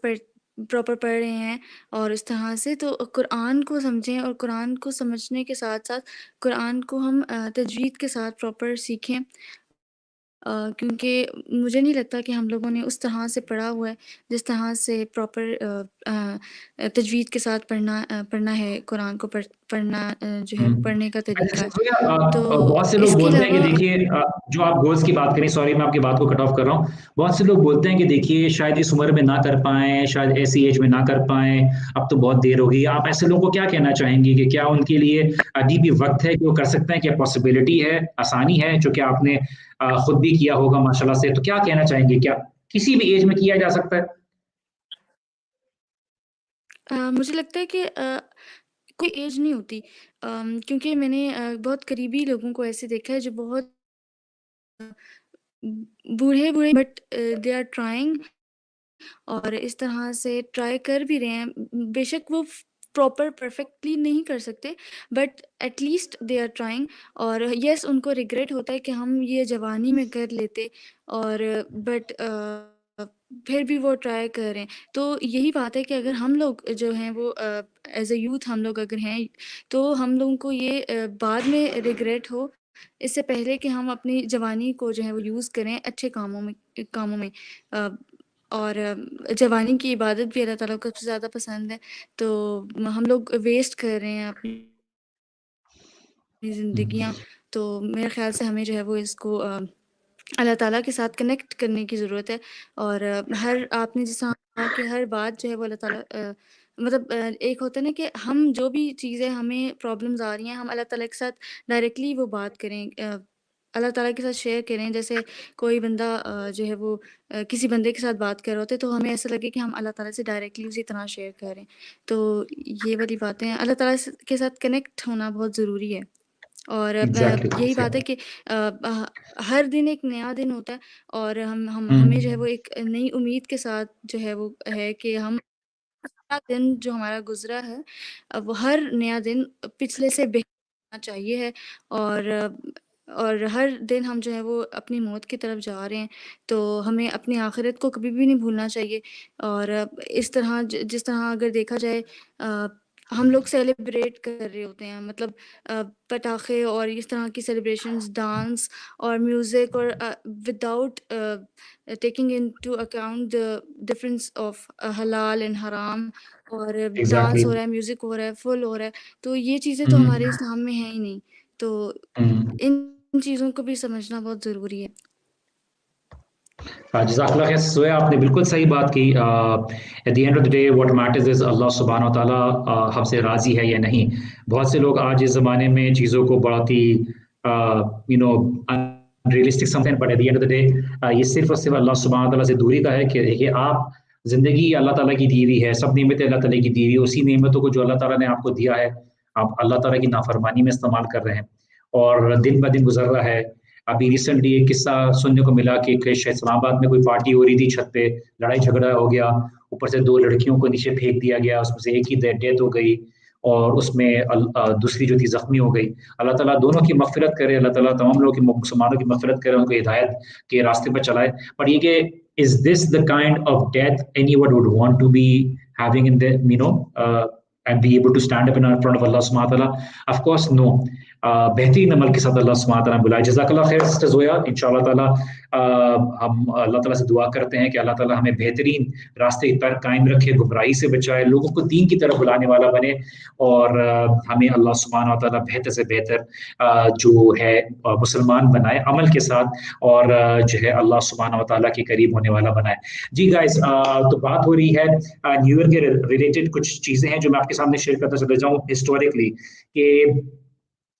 Speaker 5: प्रॉपर पढ़ रहे हैं और इस तरह से, तो कुरान को समझें, और कुरान को समझने के साथ-साथ कुरान को हम तजवीद के साथ प्रॉपर सीखें। क्योंकि मुझे नहीं लगता कि हम लोगों ने उस तरह से पढ़ा हुआ है जिस तरह से प्रॉपर तजवीद के साथ पढ़ना है कुरान को, पढ़ना जो है पढ़ने का तरीका है। तो
Speaker 2: बहुत से लोग
Speaker 5: इसके
Speaker 2: बोलते हैं कि
Speaker 5: अलावा
Speaker 2: देखिए जो आप गोल्स की बात करें, सॉरी मैं आपकी बात को कट ऑफ कर रहा हूँ। बहुत से लोग बोलते हैं कि देखिए शायद इस उम्र में ना कर पाएं, शायद ऐसी एज में ना कर पाएं, अब तो बहुत देर हो गई। आप ऐसे लोगों को क्या कहना चाहेंगे कि क्या उनके लिए अभी भी वक्त है कि वो कर सकते हैं, क्या पॉसिबिलिटी है, आसानी है, जो कि आपने खुद भी किया होगा माशाल्लाह से। तो क्या कहना चाहेंगे, क्या किसी भी एज में किया जा सकता है?
Speaker 5: मुझे लगता है कि कोई एज नहीं होती, क्योंकि मैंने बहुत करीबी लोगों को ऐसे देखा है जो बहुत बूढ़े बट दे आर ट्राइंग, और इस तरह से ट्राई कर भी रहे हैं। बेशक वो प्रॉपर परफेक्टली नहीं कर सकते, but at least they are trying. और यस, उनको रिग्रेट होता है कि हम ये जवानी में कर लेते, और बट پھر بھی وہ ٹرائی کر رہے ہیں. تو یہی بات ہے کہ اگر ہم لوگ جو ہیں وہ ایز اے یوتھ ہم لوگ اگر ہیں تو ہم لوگوں کو یہ بعد میں ریگریٹ ہو اس سے پہلے کہ ہم اپنی جوانی کو جو ہے وہ یوز کریں اچھے کاموں میں. اور جوانی کی عبادت بھی اللہ تعالیٰ کو سب سے زیادہ پسند ہے. تو ہم لوگ ویسٹ کر رہے ہیں اپنی زندگیاں. تو میرے خیال سے ہمیں جو ہے وہ اس کو اللہ تعالیٰ کے ساتھ کنیکٹ کرنے کی ضرورت ہے. اور آپ نے جس طرح کہا کہ ہر بات جو ہے وہ اللہ تعالیٰ مطلب ایک ہوتا ہے نا کہ ہم جو بھی چیزیں ہمیں پرابلمز آ رہی ہیں ہم اللہ تعالیٰ کے ساتھ ڈائریکٹلی وہ بات کریں, اللہ تعالیٰ کے ساتھ شیئر کریں. جیسے کوئی بندہ جو ہے وہ کسی بندے کے ساتھ بات کر رہے ہوتے تو ہمیں ایسا لگے کہ ہم اللہ تعالیٰ سے ڈائریکٹلی اسی طرح شیئر کریں. تو یہ والی باتیں ہیں, اللہ تعالیٰ کے ساتھ کنیکٹ ہونا بہت ضروری ہے. اور یہی بات ہے کہ ہر دن ایک نیا دن ہوتا ہے اور ہمیں جو ہے وہ ایک نئی امید کے ساتھ جو ہے وہ ہے کہ ہم دن جو ہمارا گزرا ہے وہ ہر نیا دن پچھلے سے بہتر ہونا چاہیے ہے. اور ہر دن ہم جو ہے وہ اپنی موت کی طرف جا رہے ہیں تو ہمیں اپنی آخرت کو کبھی بھی نہیں بھولنا چاہیے. اور اس طرح جس طرح اگر دیکھا جائے ہم لوگ سیلیبریٹ کر رہے ہوتے ہیں, مطلب پٹاخے اور اس طرح کی سیلیبریشنز, ڈانس اور میوزک, اور without taking into account the difference of حلال اینڈ حرام, اور ڈانس ہو رہا ہے, میوزک ہو رہا ہے, فل ہو رہا ہے. تو یہ چیزیں تو ہمارے اسلام میں ہیں ہی نہیں. تو ان چیزوں کو بھی سمجھنا بہت ضروری ہے.
Speaker 2: جزاک اللہ خیر. سویا آپ نے بالکل صحیح بات کی. At the end of the day what matters is Allah سبحانہ و تعالیٰ ہم سے راضی ہے یا نہیں. بہت سے لوگ آج اس زمانے میں چیزوں کو بہت ہی ریئلسٹک سمجھتے ہیں, but at the end of the day یہ صرف اور صرف اللہ سبحانہ و تعالیٰ سے دوری کا ہے کہ آپ زندگی اللہ تعالیٰ کی دی ہوئی ہے, سب نعمتیں اللہ تعالیٰ کی دی ہوئی ہے. اسی نعمتوں کو جو اللہ تعالیٰ نے آپ کو دیا ہے آپ اللہ تعالیٰ کی نافرمانی میں استعمال کر رہے ہیں اور دن بہ دن گزر رہا ہے. ابھی ریسنٹلی ایک قصہ سننے کو ملا کہ اسلام آباد میں کوئی پارٹی ہو رہی تھی, چھت پہ لڑائی جھگڑا ہو گیا, اوپر سے 2 لڑکیوں کو نیچے پھینک دیا گیا, اس میں سے ایک کی ڈیتھ ہو گئی اور اس میں دوسری جو تھی زخمی ہو گئی. اللہ تعالیٰ دونوں کی مغفرت کرے, اللہ تعالیٰ تمام لوگوں کی مسلمانوں کی مغفرت کرے, ان کو ہدایت کے راستے پر چلائے. پر یہ کہ is this the kind of death anyone would want to be having in the and be able to stand up in front of Allah subhanahu wa ta'ala? Of course no. بہترین عمل کے ساتھ اللہ سبحانہ وتعالیٰ نے بلایا. جزاک اللہ خیر سسٹر زویا. انشاءاللہ تعالیٰ ہم اللہ تعالیٰ سے دعا کرتے ہیں کہ اللہ تعالیٰ ہمیں بہترین راستے پر قائم رکھے, گمراہی سے بچائے, لوگوں کو دین کی طرف بلانے والا بنے, اور ہمیں اللہ سبحانہ وتعالیٰ بہتر سے بہتر جو ہے مسلمان بنائے عمل کے ساتھ, اور جو ہے اللہ سبحانہ وتعالیٰ کے قریب ہونے والا بنائے. جی گائز, تو بات ہو رہی ہے نیو ایئر کے ریلیٹڈ کچھ چیزیں ہیں جو میں آپ کے سامنے شیئر کرتا چلا جاؤں ہسٹوریکلی. کہ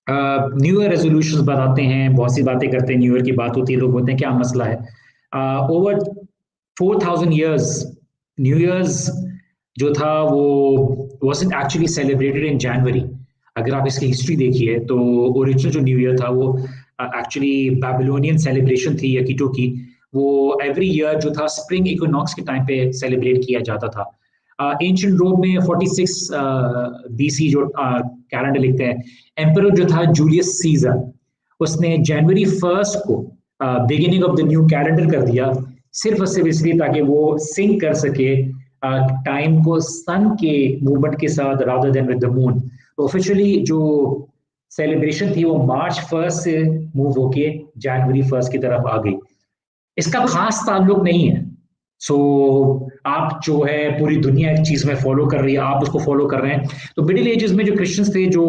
Speaker 2: نیو ایئر ریزولوشنز بتاتے ہیں, بہت سی باتیں کرتے ہیں, نیو ایئر کی بات ہوتی ہے, لوگ بولتے ہیں کیا مسئلہ ہے. اوور 4000 ایئرز نیو ایئرز جو تھا وہ wasn't actually celebrated in January. اگر آپ اس کی ہسٹری دیکھیے تو اوریجنل جو نیو ایئر تھا وہ ایکچولی بیبلونین سیلیبریشن تھی یکیٹو کی. وہ ایوری ایئر جو تھا اسپرنگ ایکوناکس کے ٹائم پہ سیلیبریٹ کیا جاتا تھا. اینشنٹ روم میں 46 BC جو کیلنڈر لکھتے ہیں, ایمپرر جو تھا جولیس سیزر, اس نے جنوری 1 کو beginning of the new calendar کر دیا, صرف اور صرف اس لیے تاکہ وہ سنک کر سکے ٹائم کو سن کے موومنٹ کے ساتھ رادر دین ود دا مون. تو آفیشلی جو سیلیبریشن تھی وہ مارچ 1 سے موو ہو کے جنوری 1 کی طرف آ گئی. اس کا خاص تعلق نہیں ہے. سو آپ جو ہے پوری دنیا ایک چیز میں فالو کر رہی ہے, آپ اس کو فالو کر رہے ہیں. تو مڈل ایجز میں جو کرسچنس تھے جو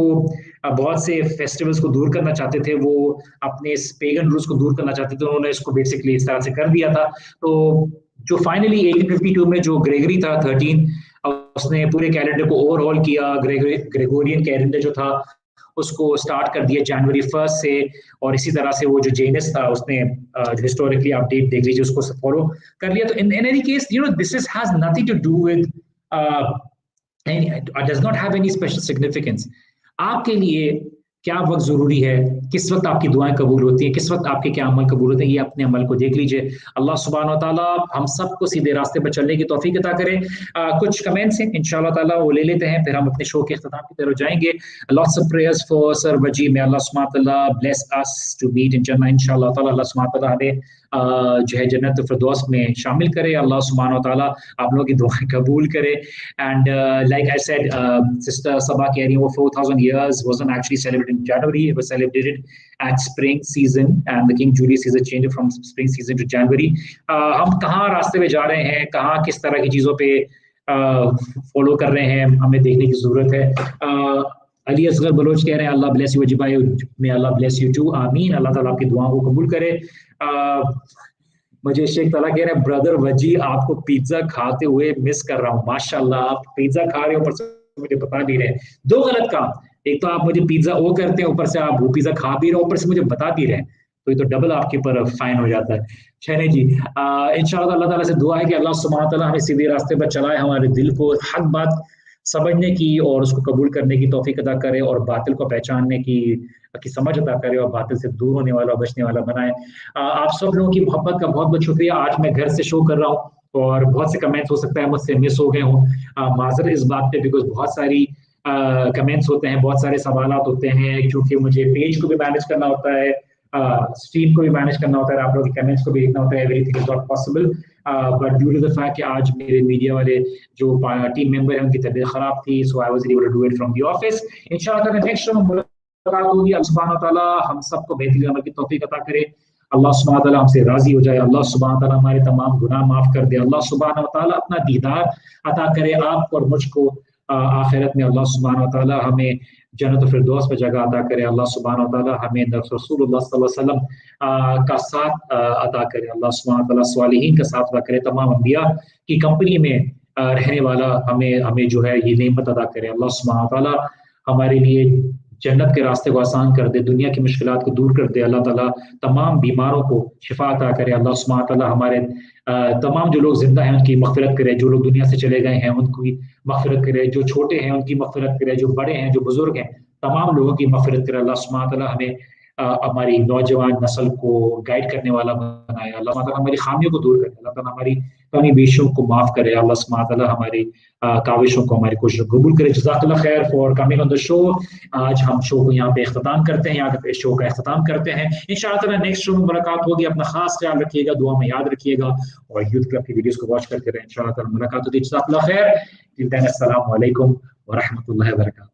Speaker 2: بہت سے فیسٹیولز کو دور کرنا چاہتے تھے, وہ اپنے پیگن رولز کو دور کرنا چاہتے تھے, انہوں نے اس کو بیسکلی اس طرح سے کر دیا تھا. تو جو فائنلی 1852 میں جو گریگری تھا 13, اس نے پورے کیلنڈر کو اوور ہال کیا. گریگورین کیلنڈر جو تھا اس کو سٹارٹ کر دیا جنوری 1 سے, اور اسی طرح سے وہ جو جینس تھا اس نے ہسٹوریکلی آپ ڈیٹ دیکھ لیجیے اس کو فالو کر لیا. تو in any case this has nothing to do with does not have any special significance. آپ کے لیے کیا وقت ضروری ہے, کس وقت آپ کی دعائیں قبول ہوتی ہیں, کس وقت آپ کے کیا عمل قبول ہوتے ہیں, یہ اپنے عمل کو دیکھ لیجئے. اللہ سبحانہ و تعالیٰ ہم سب کو سیدھے راستے پر چلنے کی توفیق عطا کرے. کچھ کمنٹس ہیں انشاءاللہ تعالیٰ وہ لے لیتے ہیں, پھر ہم اپنے شو کے اختتام کی طرف جائیں گے. Lots of prayers for Sir Waji. May Allah subhanahu wa ta'ala bless us to meet in Jannah inshallah ta'ala. اللہ سبحانہ و تعالیٰ ہمیں जो है जन्नत फिरदौस में शामिल करे। अल्लाह सुब्हानहू व तआला आप लोगों की दुआएं कबूल करे। And like I said, sister Saba कह रही है वो 4000 years wasn't actually celebrated in January, it was celebrated at spring season and the King Julius Caesar changed from spring season to January. हम कहाँ रास्ते पे जा रहे हैं, कहाँ किस तरह की चीज़ों पे फॉलो कर रहे हैं, हमें देखने की ज़रूरत है। अली असगर बलोच कह रहे हैं अल्लाह ब्लेस यू वजी भाई, मे अल्लाह ब्लेस यू टू, आमीन। अल्लाह ताला आपकी दुआओं को कबूल करे। मुझे शेख तला कह रहे हैं ब्रदर वजी आपको पिज्जा खाते हुए मिस कर रहा हूँ। माशाल्लाह, आप पिज्जा खा रहे हो, ऊपर से मुझे बता भी रहे हैं। दो गलत काम, एक तो आप मुझे पिज्जा वो करते हैं, ऊपर से आप वो पिज्जा खा भी रहे हो, ऊपर से मुझे बता भी रहे हैं, तो ये तो डबल आपके ऊपर फाइन हो जाता है। शहने जी, इंशाअल्लाह अल्लाह ताला से दुआ है कि अल्लाह सुब्हानहू व तआला हमें सीधे रास्ते पर चलाए, हमारे दिल को हक बात समझने की और उसको कबूल करने की तौफीक अता करे, और बातिल को पहचानने की समझ अता करे, और बातिल से दूर होने वाला, बचने वाला बनाए। आप सब लोगों की मोहब्बत का बहुत बहुत शुक्रिया। आज मैं घर से शो कर रहा हूँ और बहुत से कमेंट्स हो सकता है मुझसे मिस हो गए हों, माजर इस बात पे, बिकॉज बहुत सारी कमेंट्स होते हैं, बहुत सारे सवालात होते हैं, क्योंकि मुझे पेज को भी मैनेज करना होता है, स्ट्रीम को भी मैनेज करना होता है, आप लोगों के कमेंट्स को भी देखना होता है। Everything is not possible, but due to the fact कि आज मेरे मीडिया वाले जो टीम मेंबर हैं उनकी तबीयत खराब थी, so I was able to do it from the office. इंशाअल्लाह नेक्स्ट शो में मुलाकात होगी। अल्लाह सुब्हानहू व तआला हम सबको बेहतरीन अमल की तौफीक अता करे। अल्लाह सुब्हानहू व तआला हमसे राजी हो जाए। अल्लाह सुब्हानहू व तआला हमारे तमाम गुनाह माफ कर दे। अल्लाह सुब्हानहू व तआला अपना दीदार अता करे आप और मुझको आखिरत में। अल्लाह सुब्हानहू व तआला हमें जन्नत फिरदौस में जगह अता करे। अल्लाह सुब्हानहू व तआला हमें रसूलुल्लाह सल्लल्लाहु अलैहि वसल्लम का साथ अता करे। अल्लाह सुब्हानहू व तआला स्वालिहीन का साथ अता करे। तमाम अंबिया की कंपनी में रहने वाला हमें जो है ये नेमत अता करे। अल्लाह सुब्हानहू व तआला हमारे लिए जन्नत के रास्ते को आसान कर दे, दुनिया की मुश्किलात को दूर कर दे। अल्लाह ताला तमाम बीमारों को शिफा अता करे। अल्लाह सुब्हानहू व तआला हमारे तमाम जो लोग जिंदा हैं उनकी मग़फ़िरत करे, जो लोग दुनिया से चले गए हैं उनकी मग़फ़िरत करे, जो छोटे हैं उनकी मग़फ़िरत करे, जो बड़े हैं, जो बुजुर्ग हैं, तमाम लोगों की मग़फ़िरत करे। अल्लाह सुब्हानहू व तआला हमें हमारी नौजवान नस्ल को गाइड करने वाला बनाए। अल्लाह सुब्हानहू व तआला हमारी खामियों को दूर करे। अल्लाह ताला हमारी कमी बेशियों को माफ करे। अल्लाह सुब्हानहू व तआला हमारी काविशों को, हमारी कोशिशों को कबूल करे। जज़ाकल्लाह खैर for coming on the show. आज हम शो को यहाँ पे इख्तिताम करते हैं, यहाँ पे शो का इख्तिताम करते हैं। इंशाअल्लाह ताला नेक्स्ट शो में मुलाकात होगी। अपना खास ख्याल रखिएगा, दुआ में याद रखिएगा, और यूथ क्लब की वीडियोस को वॉच करते रहें। इंशाअल्लाह ताला मुलाकात होगी। जज़ाकल्लाह खैर। टिल देन, अस्सलामु अलैकुम व रहमतुल्लाहि व बरकातहू।